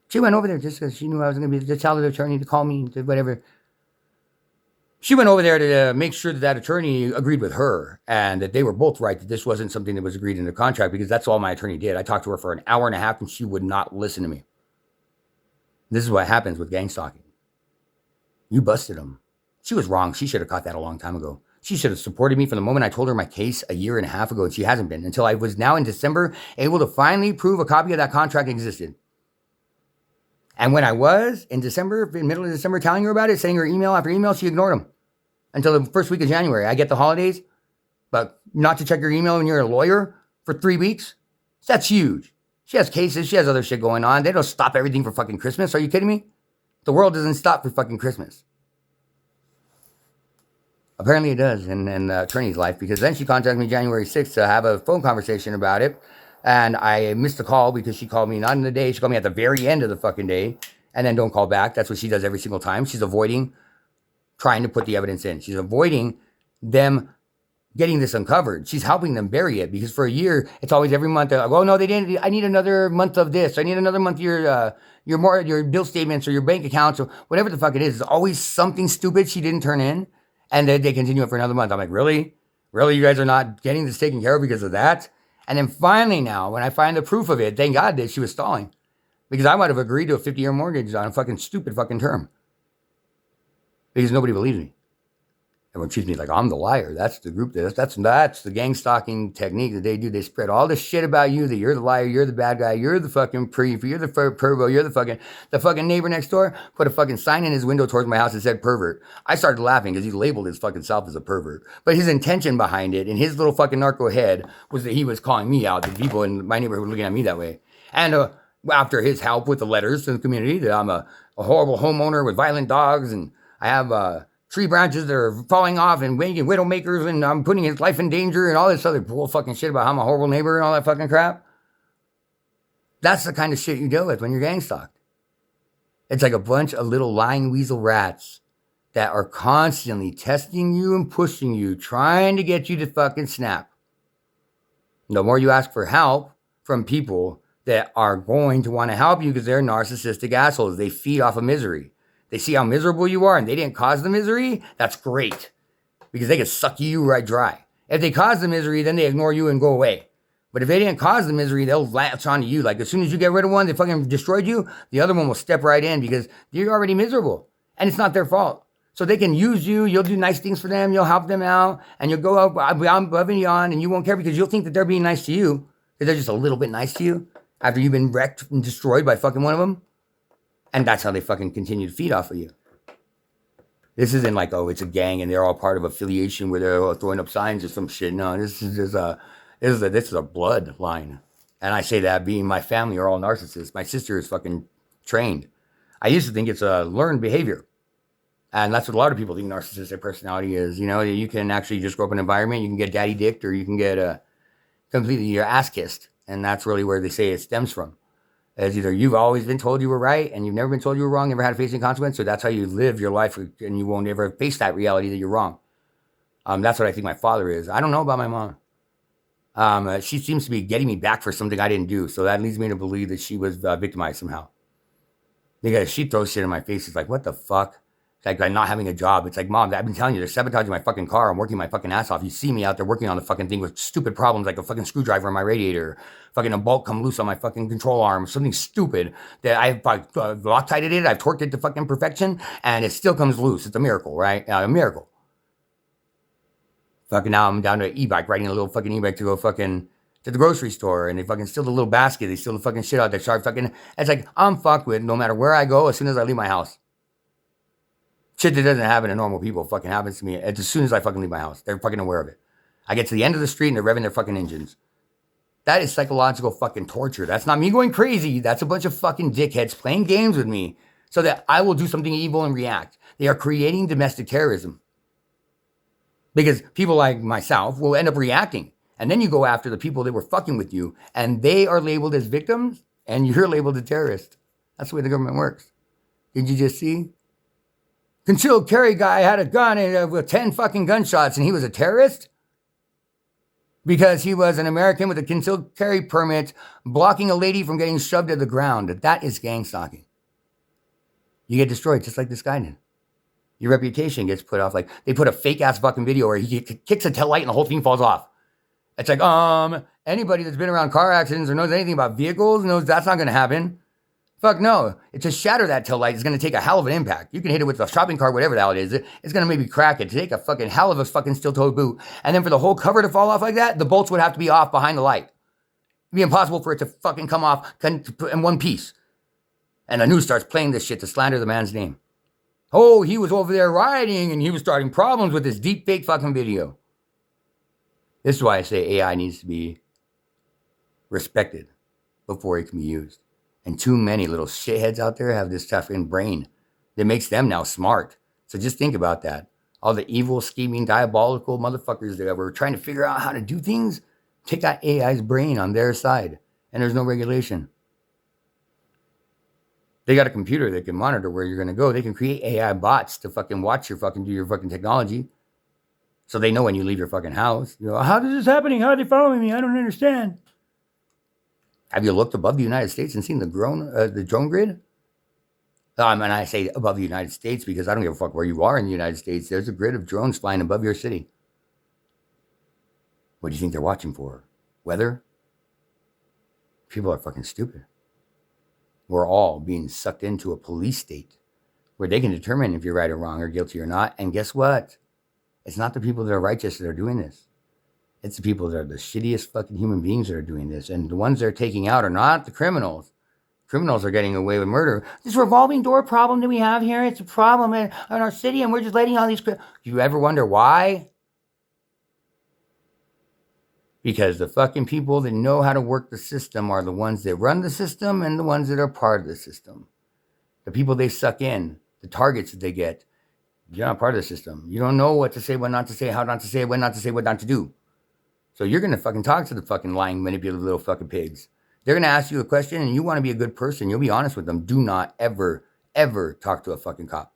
She went over there just because she knew I was going to be to tell the attorney to call me, to whatever. She went over there to make sure that attorney agreed with her and that they were both right, that this wasn't something that was agreed in the contract because that's all my attorney did. I talked to her for an hour and a half and she would not listen to me. This is what happens with gang stalking. You busted them. She was wrong. She should have caught that a long time ago. She should have supported me from the moment I told her my case a year and a half ago, and she hasn't been until I was now in December able to finally prove a copy of that contract existed. And when I was in December, in the middle of December, telling her about it, sending her email after email, she ignored them until the first week of January. I get the holidays, but not to check your email when you're a lawyer for 3 weeks? That's huge. She has cases. She has other shit going on. They don't stop everything for fucking Christmas. Are you kidding me? The world doesn't stop for fucking Christmas. Apparently it does in the attorney's life because then she contacted me January 6th to have a phone conversation about it. And I missed the call because she called me not in the day. She called me at the very end of the fucking day and then don't call back. That's what she does every single time. She's avoiding trying to put the evidence in. She's avoiding them getting this uncovered. She's helping them bury it because for a year, it's always every month. Oh, no, they didn't. I need another month of this. I need another month of your bill statements or your bank accounts or whatever the fuck it is. It's always something stupid she didn't turn in. And then they continue it for another month. I'm like, really? Really? You guys are not getting this taken care of because of that? And then finally now, when I find the proof of it, thank God that she was stalling. Because I might have agreed to a 50-year mortgage on a fucking stupid fucking term. Because nobody believes me. Everyone treats me like I'm the liar. That's the group. That's the gang stalking technique that they do. They spread all this shit about you, that you're the liar, you're the bad guy, you're the fucking you're the pervo, you're the fucking neighbor next door. Put a fucking sign in his window towards my house that said pervert. I started laughing because he labeled his fucking self as a pervert. But his intention behind it, in his little fucking narco head, was that he was calling me out. The people in my neighborhood were looking at me that way. And after his help with the letters to the community, that I'm a horrible homeowner with violent dogs, and I have tree branches that are falling off and making widow makers, and I'm putting his life in danger and all this other bull fucking shit about how I'm a horrible neighbor and all that fucking crap. That's the kind of shit you deal with when you're gang stalked. It's like a bunch of little lying weasel rats that are constantly testing you and pushing you, trying to get you to fucking snap. The more you ask for help from people that are going to want to help you because they're narcissistic assholes. They feed off of misery. They see how miserable you are and they didn't cause the misery. That's great because they can suck you right dry. If they cause the misery, then they ignore you and go away. But if they didn't cause the misery, they'll latch onto you. Like as soon as you get rid of one, they fucking destroyed you, the other one will step right in because you're already miserable. And it's not their fault. So they can use you, you'll do nice things for them, you'll help them out, and you'll go up above and beyond, and you won't care because you'll think that they're being nice to you, because they're just a little bit nice to you after you've been wrecked and destroyed by fucking one of them. And that's how they fucking continue to feed off of you. This isn't like, oh, it's a gang and they're all part of affiliation where they're all throwing up signs or some shit. No, this is just this is a bloodline. And I say that being my family are all narcissists. My sister is fucking trained. I used to think it's a learned behavior. And that's what a lot of people think narcissistic personality is. You know, you can actually just grow up in an environment. You can get daddy dicked or you can get completely your ass kissed. And that's really where they say it stems from. As either you've always been told you were right and you've never been told you were wrong, never had to face any consequence. So that's how you live your life and you won't ever face that reality that you're wrong. That's what I think my father is. I don't know about my mom. She seems to be getting me back for something I didn't do. So that leads me to believe that she was victimized somehow. Because she throws shit in my face. It's like, what the fuck? It's like I'm not having a job. It's like, Mom, I've been telling you, they're sabotaging my fucking car. I'm working my fucking ass off. You see me out there working on the fucking thing with stupid problems like a fucking screwdriver in my radiator, fucking a bolt come loose on my fucking control arm, something stupid that I've Loctited it, I've torqued it to fucking perfection, and it still comes loose. It's a miracle, right? A miracle. Fucking now I'm down to an e-bike, riding a little fucking e-bike to go fucking to the grocery store, and they fucking steal the little basket. They steal the fucking shit out there. Start fucking, it's like, I'm fucked with no matter where I go as soon as I leave my house. Shit that doesn't happen to normal people fucking happens to me as soon as I fucking leave my house. They're fucking aware of it. I get to the end of the street and they're revving their fucking engines. That is psychological fucking torture. That's not me going crazy. That's a bunch of fucking dickheads playing games with me so that I will do something evil and react. They are creating domestic terrorism. Because people like myself will end up reacting. And then you go after the people that were fucking with you and they are labeled as victims and you're labeled a terrorist. That's the way the government works. Did you just see? Concealed carry guy had a gun with 10 fucking gunshots and he was a terrorist? Because he was an American with a concealed carry permit blocking a lady from getting shoved to the ground. That is gang stalking. You get destroyed just like this guy did. Your reputation gets put off. Like they put a fake ass fucking video where he kicks a tail light and the whole thing falls off. It's like, anybody that's been around car accidents or knows anything about vehicles knows that's not going to happen. Fuck no. It to shatter that tail light is going to take a hell of an impact. You can hit it with a shopping cart, whatever the hell it is. It's going to maybe crack it. To take a fucking hell of a fucking steel-toed boot. And then for the whole cover to fall off like that, the bolts would have to be off behind the light. It'd be impossible for it to fucking come off in one piece. And the news starts playing this shit to slander the man's name. Oh, he was over there riding and he was starting problems with this deep fake fucking video. This is why I say AI needs to be respected before it can be used. And too many little shitheads out there have this fucking brain that makes them now smart. So just think about that. All the evil, scheming, diabolical motherfuckers that were trying to figure out how to do things, take that AI's brain on their side. And there's no regulation. They got a computer that can monitor where you're going to go. They can create AI bots to fucking watch your fucking, do your fucking technology. So they know when you leave your fucking house. You know, how is this happening? How are they following me? I don't understand. Have you looked above the United States and seen the drone grid? And I say above the United States because I don't give a fuck where you are in the United States. There's a grid of drones flying above your city. What do you think they're watching for? Weather? People are fucking stupid. We're all being sucked into a police state where they can determine if you're right or wrong or guilty or not. And guess what? It's not the people that are righteous that are doing this. It's the people that are the shittiest fucking human beings that are doing this. And the ones they're taking out are not the criminals. Criminals are getting away with murder. This revolving door problem that we have here, it's a problem in our city, and we're just letting all these... Do you ever wonder why? Because the fucking people that know how to work the system are the ones that run the system and the ones that are part of the system. The people they suck in, the targets that they get, you're not part of the system. You don't know what to say, what not to say, how not to say, when not to say, what not to do. So you're going to fucking talk to the fucking lying, manipulative little fucking pigs. They're going to ask you a question and you want to be a good person. You'll be honest with them. Do not ever, ever talk to a fucking cop.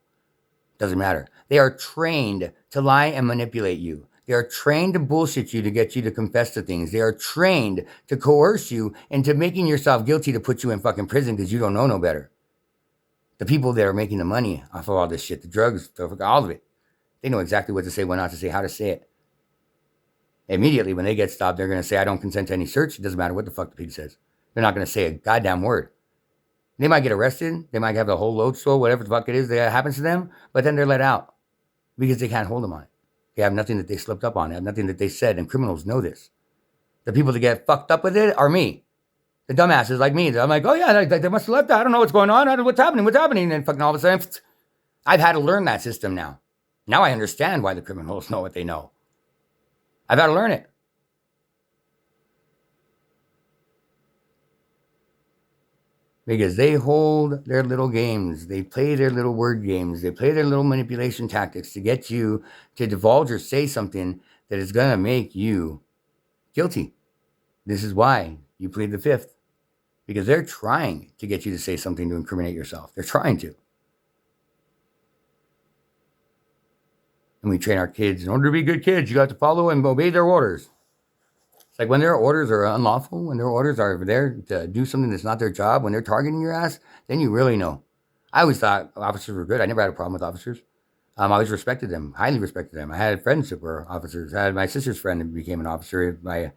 Doesn't matter. They are trained to lie and manipulate you. They are trained to bullshit you to get you to confess to things. They are trained to coerce you into making yourself guilty to put you in fucking prison because you don't know no better. The people that are making the money off of all this shit, the drugs, all of it, they know exactly what to say, what not to say, how to say it. Immediately when they get stopped, they're going to say, I don't consent to any search. It doesn't matter what the fuck the pig says. They're not going to say a goddamn word. They might get arrested. They might have the whole load stole, whatever the fuck it is that happens to them. But then they're let out because they can't hold them on it. They have nothing that they slipped up on. They have nothing that they said. And criminals know this. The people that get fucked up with it are me. The dumbasses like me. I'm like, oh yeah, they must have left. I don't know what's going on. I don't know what's happening. And then fucking all of a sudden, I've had to learn that system now. Now I understand why the criminals know what they know. I've had to learn it. Because they hold their little games. They play their little word games. They play their little manipulation tactics to get you to divulge or say something that is going to make you guilty. This is why you plead the fifth. Because they're trying to get you to say something to incriminate yourself. They're trying to. And we train our kids, in order to be good kids, you have to follow and obey their orders. It's like when their orders are unlawful, when their orders are there to do something that's not their job, when they're targeting your ass, then you really know. I always thought officers were good. I never had a problem with officers. I always respected them, highly respected them. I had friends that were officers. I had my sister's friend who became an officer, my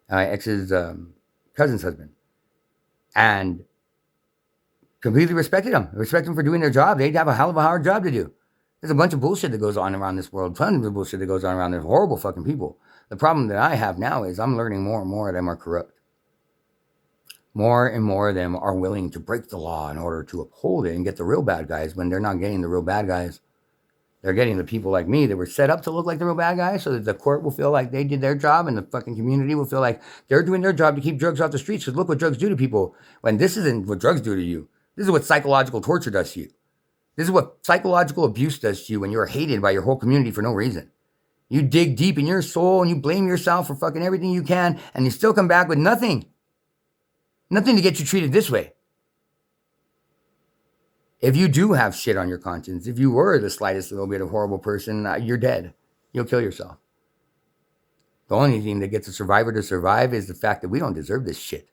ex's cousin's husband. And completely respected them. I respect them for doing their job. They'd have a hell of a hard job to do. There's a bunch of bullshit that goes on around this world. Tons of bullshit that goes on around. There's horrible fucking people. The problem that I have now is I'm learning more and more of them are corrupt. More and more of them are willing to break the law in order to uphold it and get the real bad guys when they're not getting the real bad guys. They're getting the people like me that were set up to look like the real bad guys so that the court will feel like they did their job and the fucking community will feel like they're doing their job to keep drugs off the streets. Because look what drugs do to people. When this isn't what drugs do to you. This is what psychological torture does to you. This is what psychological abuse does to you when you're hated by your whole community for no reason. You dig deep in your soul and you blame yourself for fucking everything you can and you still come back with nothing. Nothing to get you treated this way. If you do have shit on your conscience, if you were the slightest little bit of horrible person, you're dead. You'll kill yourself. The only thing that gets a survivor to survive is the fact that we don't deserve this shit.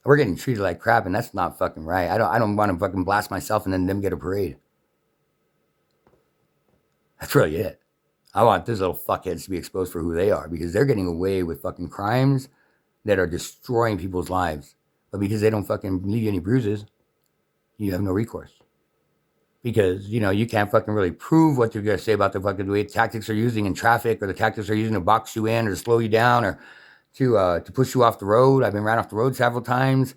We're getting treated like crap, and that's not fucking right. I don't want to fucking blast myself and then them get a parade. That's really it. I want these little fuckheads to be exposed for who they are because they're getting away with fucking crimes that are destroying people's lives. But because they don't fucking leave you any bruises, you have no recourse. Because, you can't fucking really prove what you're going to say about the fucking way tactics are using in traffic or the tactics they're using to box you in or to slow you down or to push you off the road. I've been ran off the road several times.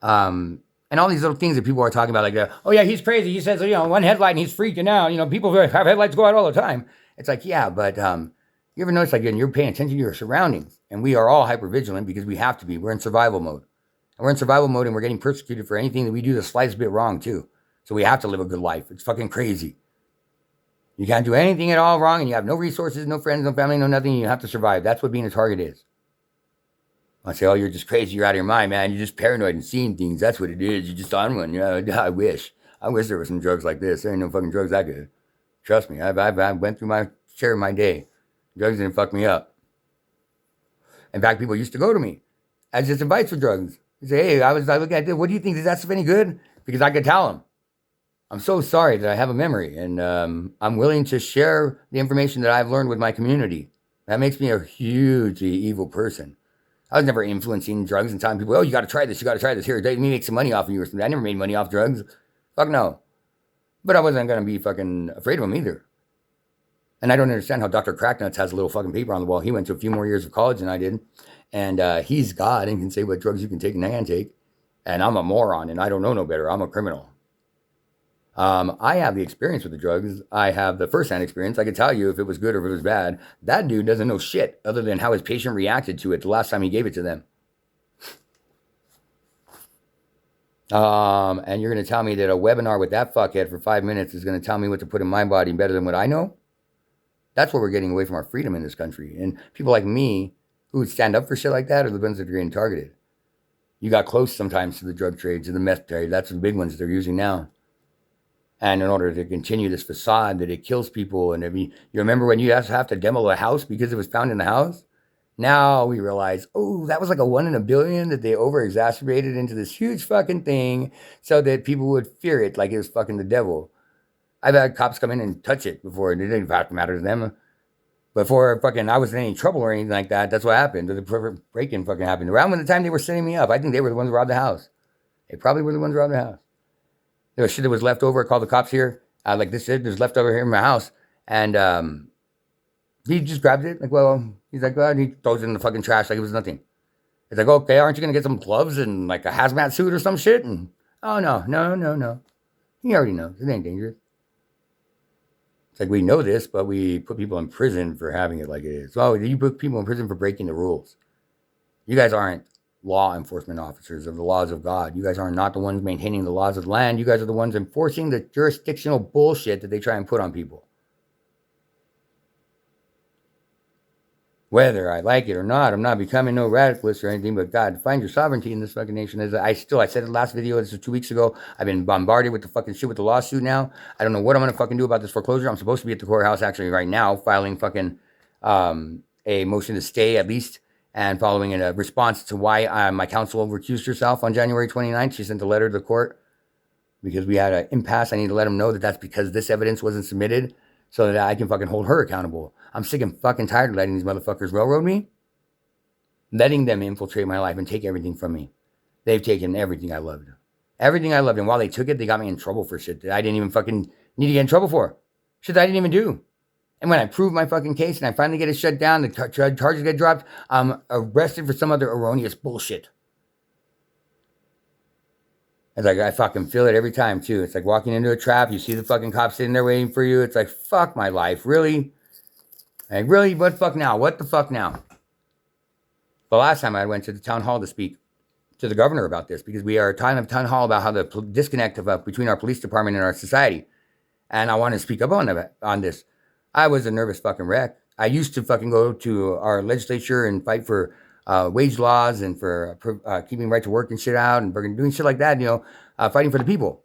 And all these little things that people are talking about, like, oh yeah, he's crazy. He says, one headlight and he's freaking out. People have headlights go out all the time. It's like, yeah, but you ever notice, like, you're paying attention to your surroundings, and we are all hypervigilant because we have to be. We're in survival mode. And we're in survival mode, and we're getting persecuted for anything that we do the slightest bit wrong, too. So we have to live a good life. It's fucking crazy. You can't do anything at all wrong, and you have no resources, no friends, no family, no nothing, and you have to survive. That's what being a target is. I say, oh, you're just crazy. You're out of your mind, man. You're just paranoid and seeing things. That's what it is. You're just on one. I wish. I wish there were some drugs like this. There ain't no fucking drugs that good. Trust me. I went through my share of my day. Drugs didn't fuck me up. In fact, people used to go to me as just advice for drugs. They say, hey, I look at this. What do you think? Is that stuff any good? Because I could tell them. I'm so sorry that I have a memory, and I'm willing to share the information that I've learned with my community. That makes me a hugely evil person. I was never influencing drugs and telling people, oh, you got to try this. Here, let me make some money off of you or something. I never made money off drugs. Fuck no. But I wasn't going to be fucking afraid of them either. And I don't understand how Dr. Cracknuts has a little fucking paper on the wall. He went to a few more years of college than I did. And he's God and can say what drugs you can take and can't take. And I'm a moron and I don't know no better. I'm a criminal. I have the experience with the drugs. I have the first-hand experience. I can tell you if it was good or if it was bad. That dude doesn't know shit other than how his patient reacted to it the last time he gave it to them. And you're going to tell me that a webinar with that fuckhead for 5 minutes is going to tell me what to put in my body better than what I know? That's where we're getting away from our freedom in this country. And people like me who would stand up for shit like that are the ones that are getting targeted. You got close sometimes to the drug trade, to the meth trade. That's the big ones they're using now. And in order to continue this facade that it kills people, and I mean, you remember when you have to demo a house because it was found in the house? Now we realize, oh, that was like a 1 in a billion that they over exacerbated into this huge fucking thing so that people would fear it like it was fucking the devil. I've had cops come in and touch it before, and it didn't matter to them. Before fucking I was in any trouble or anything like that, that's what happened. The break-in fucking happened. Around when the time they were setting me up, I think they were the ones who robbed the house. They probably were the ones who robbed the house. There was shit that was left over. I called the cops here. Like this shit was left over here in my house. And he just grabbed it. Like, well, he's like, well, and he throws it in the fucking trash like it was nothing. It's like, okay, aren't you going to get some gloves and like a hazmat suit or some shit? And, oh, no. He already knows. It ain't dangerous. It's like we know this, but we put people in prison for having it like it is. Oh, you put people in prison for breaking the rules. You guys aren't law enforcement officers of the laws of God. You guys are not the ones maintaining the laws of the land. You guys are the ones enforcing the jurisdictional bullshit that they try and put on people. Whether I like it or not, I'm not becoming no radicalist or anything, but God, find your sovereignty in this fucking nation. As I said it last video, this was 2 weeks ago. I've been bombarded with the fucking shit with the lawsuit now. I don't know what I'm going to fucking do about this foreclosure. I'm supposed to be at the courthouse actually right now, filing fucking a motion to stay at least, and following in a response to why my counsel recused herself on January 29th. She sent a letter to the court because we had an impasse. I need to let them know that that's because this evidence wasn't submitted so that I can fucking hold her accountable. I'm sick and fucking tired of letting these motherfuckers railroad me, letting them infiltrate my life and take everything from me. They've taken everything I loved. Everything I loved. And while they took it, they got me in trouble for shit that I didn't even fucking need to get in trouble for. Shit that I didn't even do. And when I prove my fucking case and I finally get it shut down, the charges get dropped, I'm arrested for some other erroneous bullshit. It's like, I fucking feel it every time, too. It's like walking into a trap. You see the fucking cops sitting there waiting for you. It's like, fuck my life. Really? Like, really? What the fuck now? What the fuck now? The last time I went to the town hall to speak to the governor about this, because we are a town hall about how the disconnect between our police department and our society. And I want to speak up on this. I was a nervous fucking wreck. I used to fucking go to our legislature and fight for wage laws and for keeping right to work and shit out and doing shit like that, fighting for the people.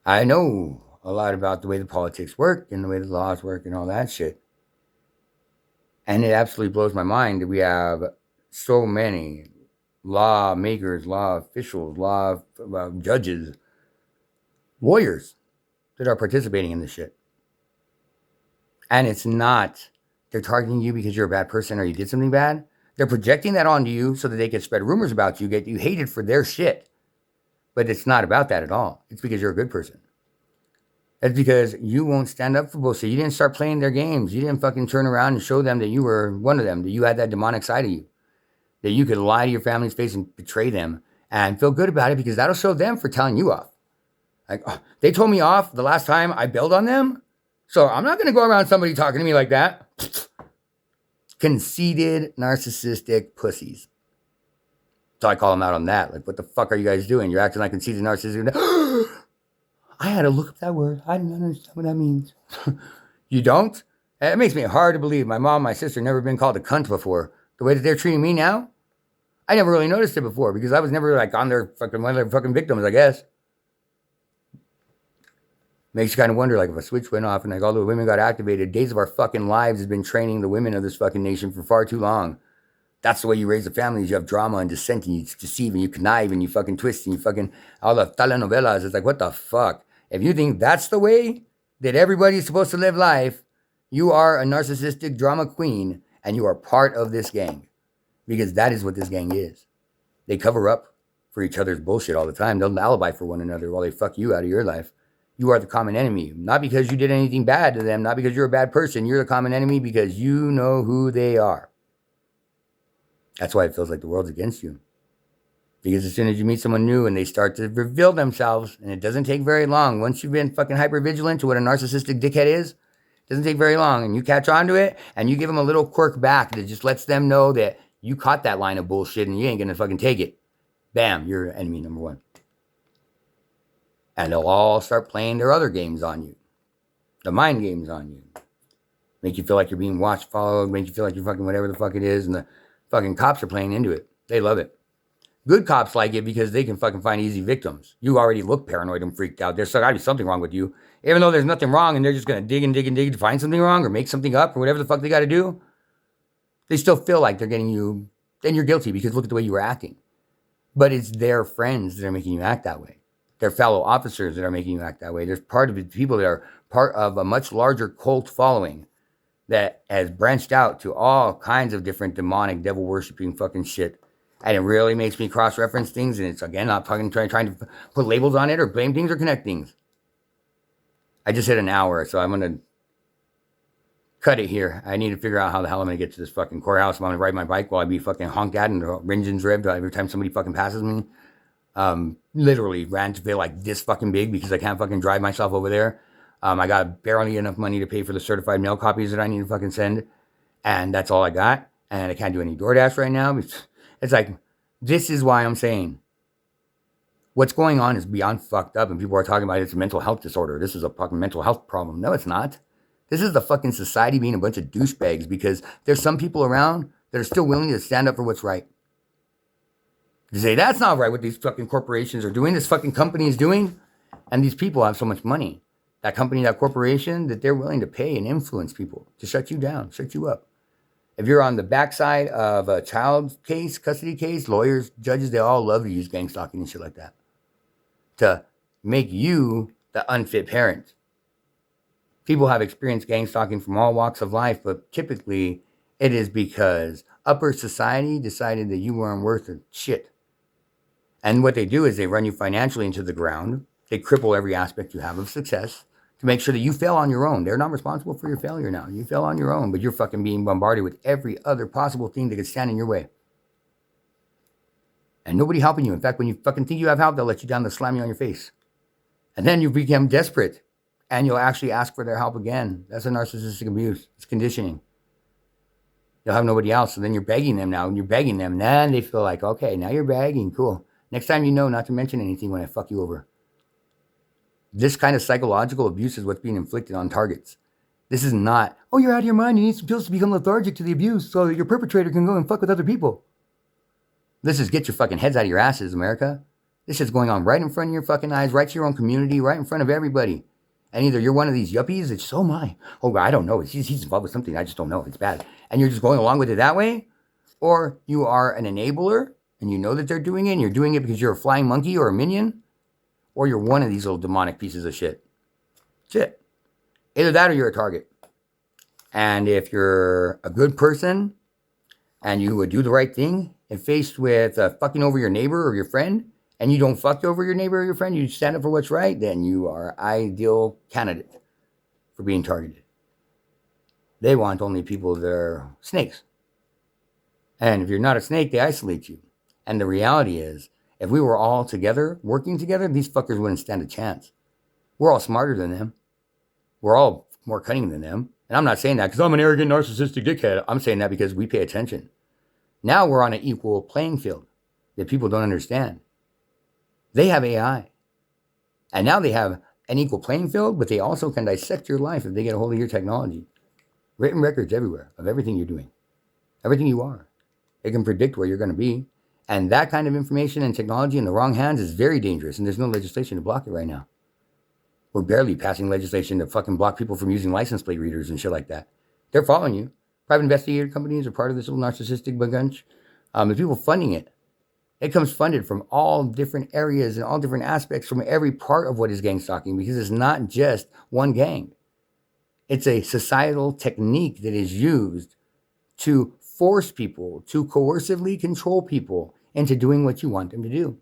I know a lot about the way the politics work and the way the laws work and all that shit. And it absolutely blows my mind that we have so many lawmakers, law officials, judges, lawyers that are participating in this shit. And it's not, they're targeting you because you're a bad person or you did something bad. They're projecting that onto you so that they can spread rumors about you, get you hated for their shit. But it's not about that at all. It's because you're a good person. It's because you won't stand up for bullshit. You didn't start playing their games. You didn't fucking turn around and show them that you were one of them, that you had that demonic side of you, that you could lie to your family's face and betray them and feel good about it because that'll show them for telling you off. Like, oh, they told me off the last time I bailed on them, so I'm not going to go around somebody talking to me like that. Conceited, narcissistic pussies. So I call them out on that. Like, what the fuck are you guys doing? You're acting like conceited, narcissistic. I had to look up that word. I didn't understand what that means. You don't? It makes me hard to believe. My mom, my sister, never been called a cunt before. The way that they're treating me now, I never really noticed it before because I was never like on their fucking one of their fucking victims, I guess. Makes you kind of wonder, like, if a switch went off and like all the women got activated, days of our fucking lives has been training the women of this fucking nation for far too long. That's the way you raise a family. You have drama and dissent and you deceive and you connive and you fucking twist and you fucking, all the telenovelas. It's like, what the fuck? If you think that's the way that everybody's supposed to live life, you are a narcissistic drama queen and you are part of this gang. Because that is what this gang is. They cover up for each other's bullshit all the time. They'll alibi for one another while they fuck you out of your life. You are the common enemy. Not because you did anything bad to them. Not because you're a bad person. You're the common enemy because you know who they are. That's why it feels like the world's against you. Because as soon as you meet someone new and they start to reveal themselves, and it doesn't take very long, once you've been fucking hyper-vigilant to what a narcissistic dickhead is, it doesn't take very long, and you catch on to it, and you give them a little quirk back that just lets them know that you caught that line of bullshit and you ain't gonna fucking take it. Bam, you're enemy number one. And they'll all start playing their other games on you. The mind games on you. Make you feel like you're being watched, followed, make you feel like you're fucking whatever the fuck it is, and the fucking cops are playing into it. They love it. Good cops like it because they can fucking find easy victims. You already look paranoid and freaked out. There's got to be something wrong with you. Even though there's nothing wrong and they're just going to dig and dig and dig to find something wrong or make something up or whatever the fuck they got to do, they still feel like they're getting you, then you're guilty because look at the way you were acting. But it's their friends that are making you act that way. Their fellow officers that are making you act that way. There's part of it, people that are part of a much larger cult following that has branched out to all kinds of different demonic, devil worshipping fucking shit. And it really makes me cross reference things. And it's, again, not fucking trying to put labels on it or blame things or connect things. I just hit an hour, so I'm going to cut it here. I need to figure out how the hell I'm going to get to this fucking courthouse. I'm going to ride my bike while I be fucking honked at and the engine's revved every time somebody fucking passes me. Literally ran to feel like this fucking big because I can't fucking drive myself over there. I got barely enough money to pay for the certified mail copies that I need to fucking send. And that's all I got. And I can't do any DoorDash right now. It's like, this is why I'm saying what's going on is beyond fucked up. And people are talking about it's a mental health disorder. This is a fucking mental health problem. No, it's not. This is the fucking society being a bunch of douchebags because there's some people around that are still willing to stand up for what's right. To say that's not right what these fucking corporations are doing, this fucking company is doing. And these people have so much money. That company, that corporation, that they're willing to pay and influence people to shut you down, shut you up. If you're on the backside of a child case, custody case, lawyers, judges, they all love to use gang stalking and shit like that to make you the unfit parent. People have experienced gang stalking from all walks of life, but typically it is because upper society decided that you weren't worth a shit. And what they do is they run you financially into the ground. They cripple every aspect you have of success to make sure that you fail on your own. They're not responsible for your failure now. You fail on your own, but you're fucking being bombarded with every other possible thing that could stand in your way. And nobody helping you. In fact, when you fucking think you have help, they'll let you down, they'll slam you on your face. And then you become desperate and you'll actually ask for their help again. That's a narcissistic abuse. It's conditioning. You'll have nobody else. So then you're begging them now. And you're begging them. Then they feel like, okay, now you're begging. Cool. Next time you know not to mention anything when I fuck you over. This kind of psychological abuse is what's being inflicted on targets. This is not, oh, you're out of your mind. You need some pills to become lethargic to the abuse so that your perpetrator can go and fuck with other people. This is get your fucking heads out of your asses, America. This is going on right in front of your fucking eyes, right to your own community, right in front of everybody. And either you're one of these yuppies, it's, oh my, oh, I don't know. He's involved with something. I just don't know. It's bad. And you're just going along with it that way. Or you are an enabler and you know that they're doing it and you're doing it because you're a flying monkey or a minion. Or you're one of these little demonic pieces of shit. That's it. Either that or you're a target. And if you're a good person and you would do the right thing and faced with fucking over your neighbor or your friend, and you don't fuck over your neighbor or your friend, you stand up for what's right, then you are an ideal candidate for being targeted. They want only people that are snakes. And if you're not a snake, they isolate you. And the reality is, if we were all together, working together, these fuckers wouldn't stand a chance. We're all smarter than them. We're all more cunning than them. And I'm not saying that because I'm an arrogant, narcissistic dickhead. I'm saying that because we pay attention. Now we're on an equal playing field that people don't understand. They have AI. And now they have an equal playing field, but they also can dissect your life if they get a hold of your technology. Written records everywhere of everything you're doing, everything you are. It can predict where you're going to be. And that kind of information and technology in the wrong hands is very dangerous. And there's no legislation to block it right now. We're barely passing legislation to fucking block people from using license plate readers and shit like that. They're following you. Private investigator companies are part of this little narcissistic bunch. The people funding it. It comes funded from all different areas and all different aspects from every part of what is gang stalking because it's not just one gang. It's a societal technique that is used to force people, to coercively control people into doing what you want them to do.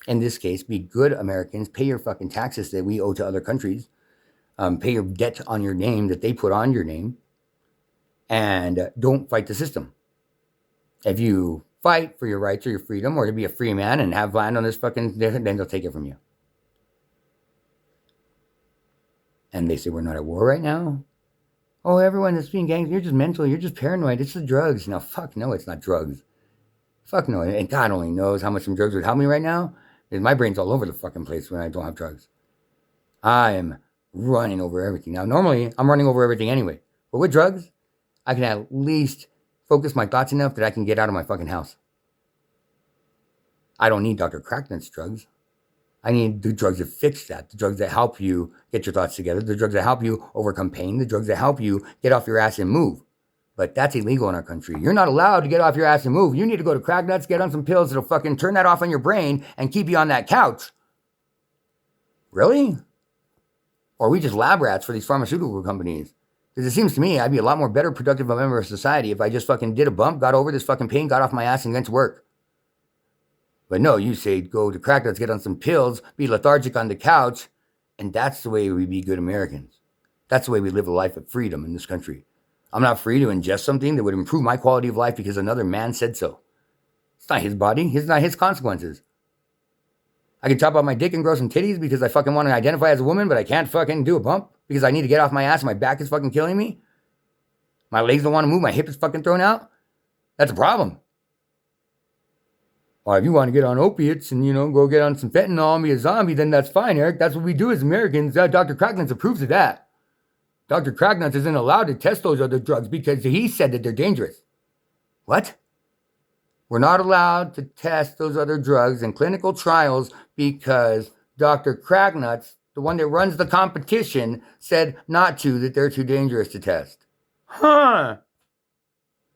In this case, be good Americans, pay your fucking taxes that we owe to other countries, pay your debt on your name that they put on your name, and don't fight the system. If you fight for your rights or your freedom or to be a free man and have land on this fucking, then they'll take it from you. And they say we're not at war right now. Oh, everyone that's being ganged, you're just mental, you're just paranoid, it's the drugs. No, fuck no, it's not drugs. Fuck no, and God only knows how much some drugs would help me right now. Because my brain's all over the fucking place when I don't have drugs. I am running over everything. Now, normally, I'm running over everything anyway. But with drugs, I can at least focus my thoughts enough that I can get out of my fucking house. I don't need Dr. Cracknut's drugs. I need the drugs that fix that, the drugs that help you get your thoughts together, the drugs that help you overcome pain, the drugs that help you get off your ass and move. But that's illegal in our country. You're not allowed to get off your ass and move. You need to go to Cracknuts, get on some pills that'll fucking turn that off on your brain and keep you on that couch. Really? Or are we just lab rats for these pharmaceutical companies? Because it seems to me I'd be a lot more better productive member of society if I just fucking did a bump, got over this fucking pain, got off my ass and went to work. But no, you say go to Cracknuts, get on some pills, be lethargic on the couch, and that's the way we be good Americans. That's the way we live a life of freedom in this country. I'm not free to ingest something that would improve my quality of life because another man said so. It's not his body. It's not his consequences. I can chop off my dick and grow some titties because I fucking want to identify as a woman, but I can't fucking do a bump because I need to get off my ass and my back is fucking killing me. My legs don't want to move. My hip is fucking thrown out. That's a problem. Or if you want to get on opiates and, go get on some fentanyl and be a zombie, then that's fine, Eric. That's what we do as Americans. Dr. Cracknuts approves of that. Dr. Cracknuts isn't allowed to test those other drugs because he said that they're dangerous. What? We're not allowed to test those other drugs in clinical trials because Dr. Cracknuts, the one that runs the competition, said not to, that they're too dangerous to test. Huh.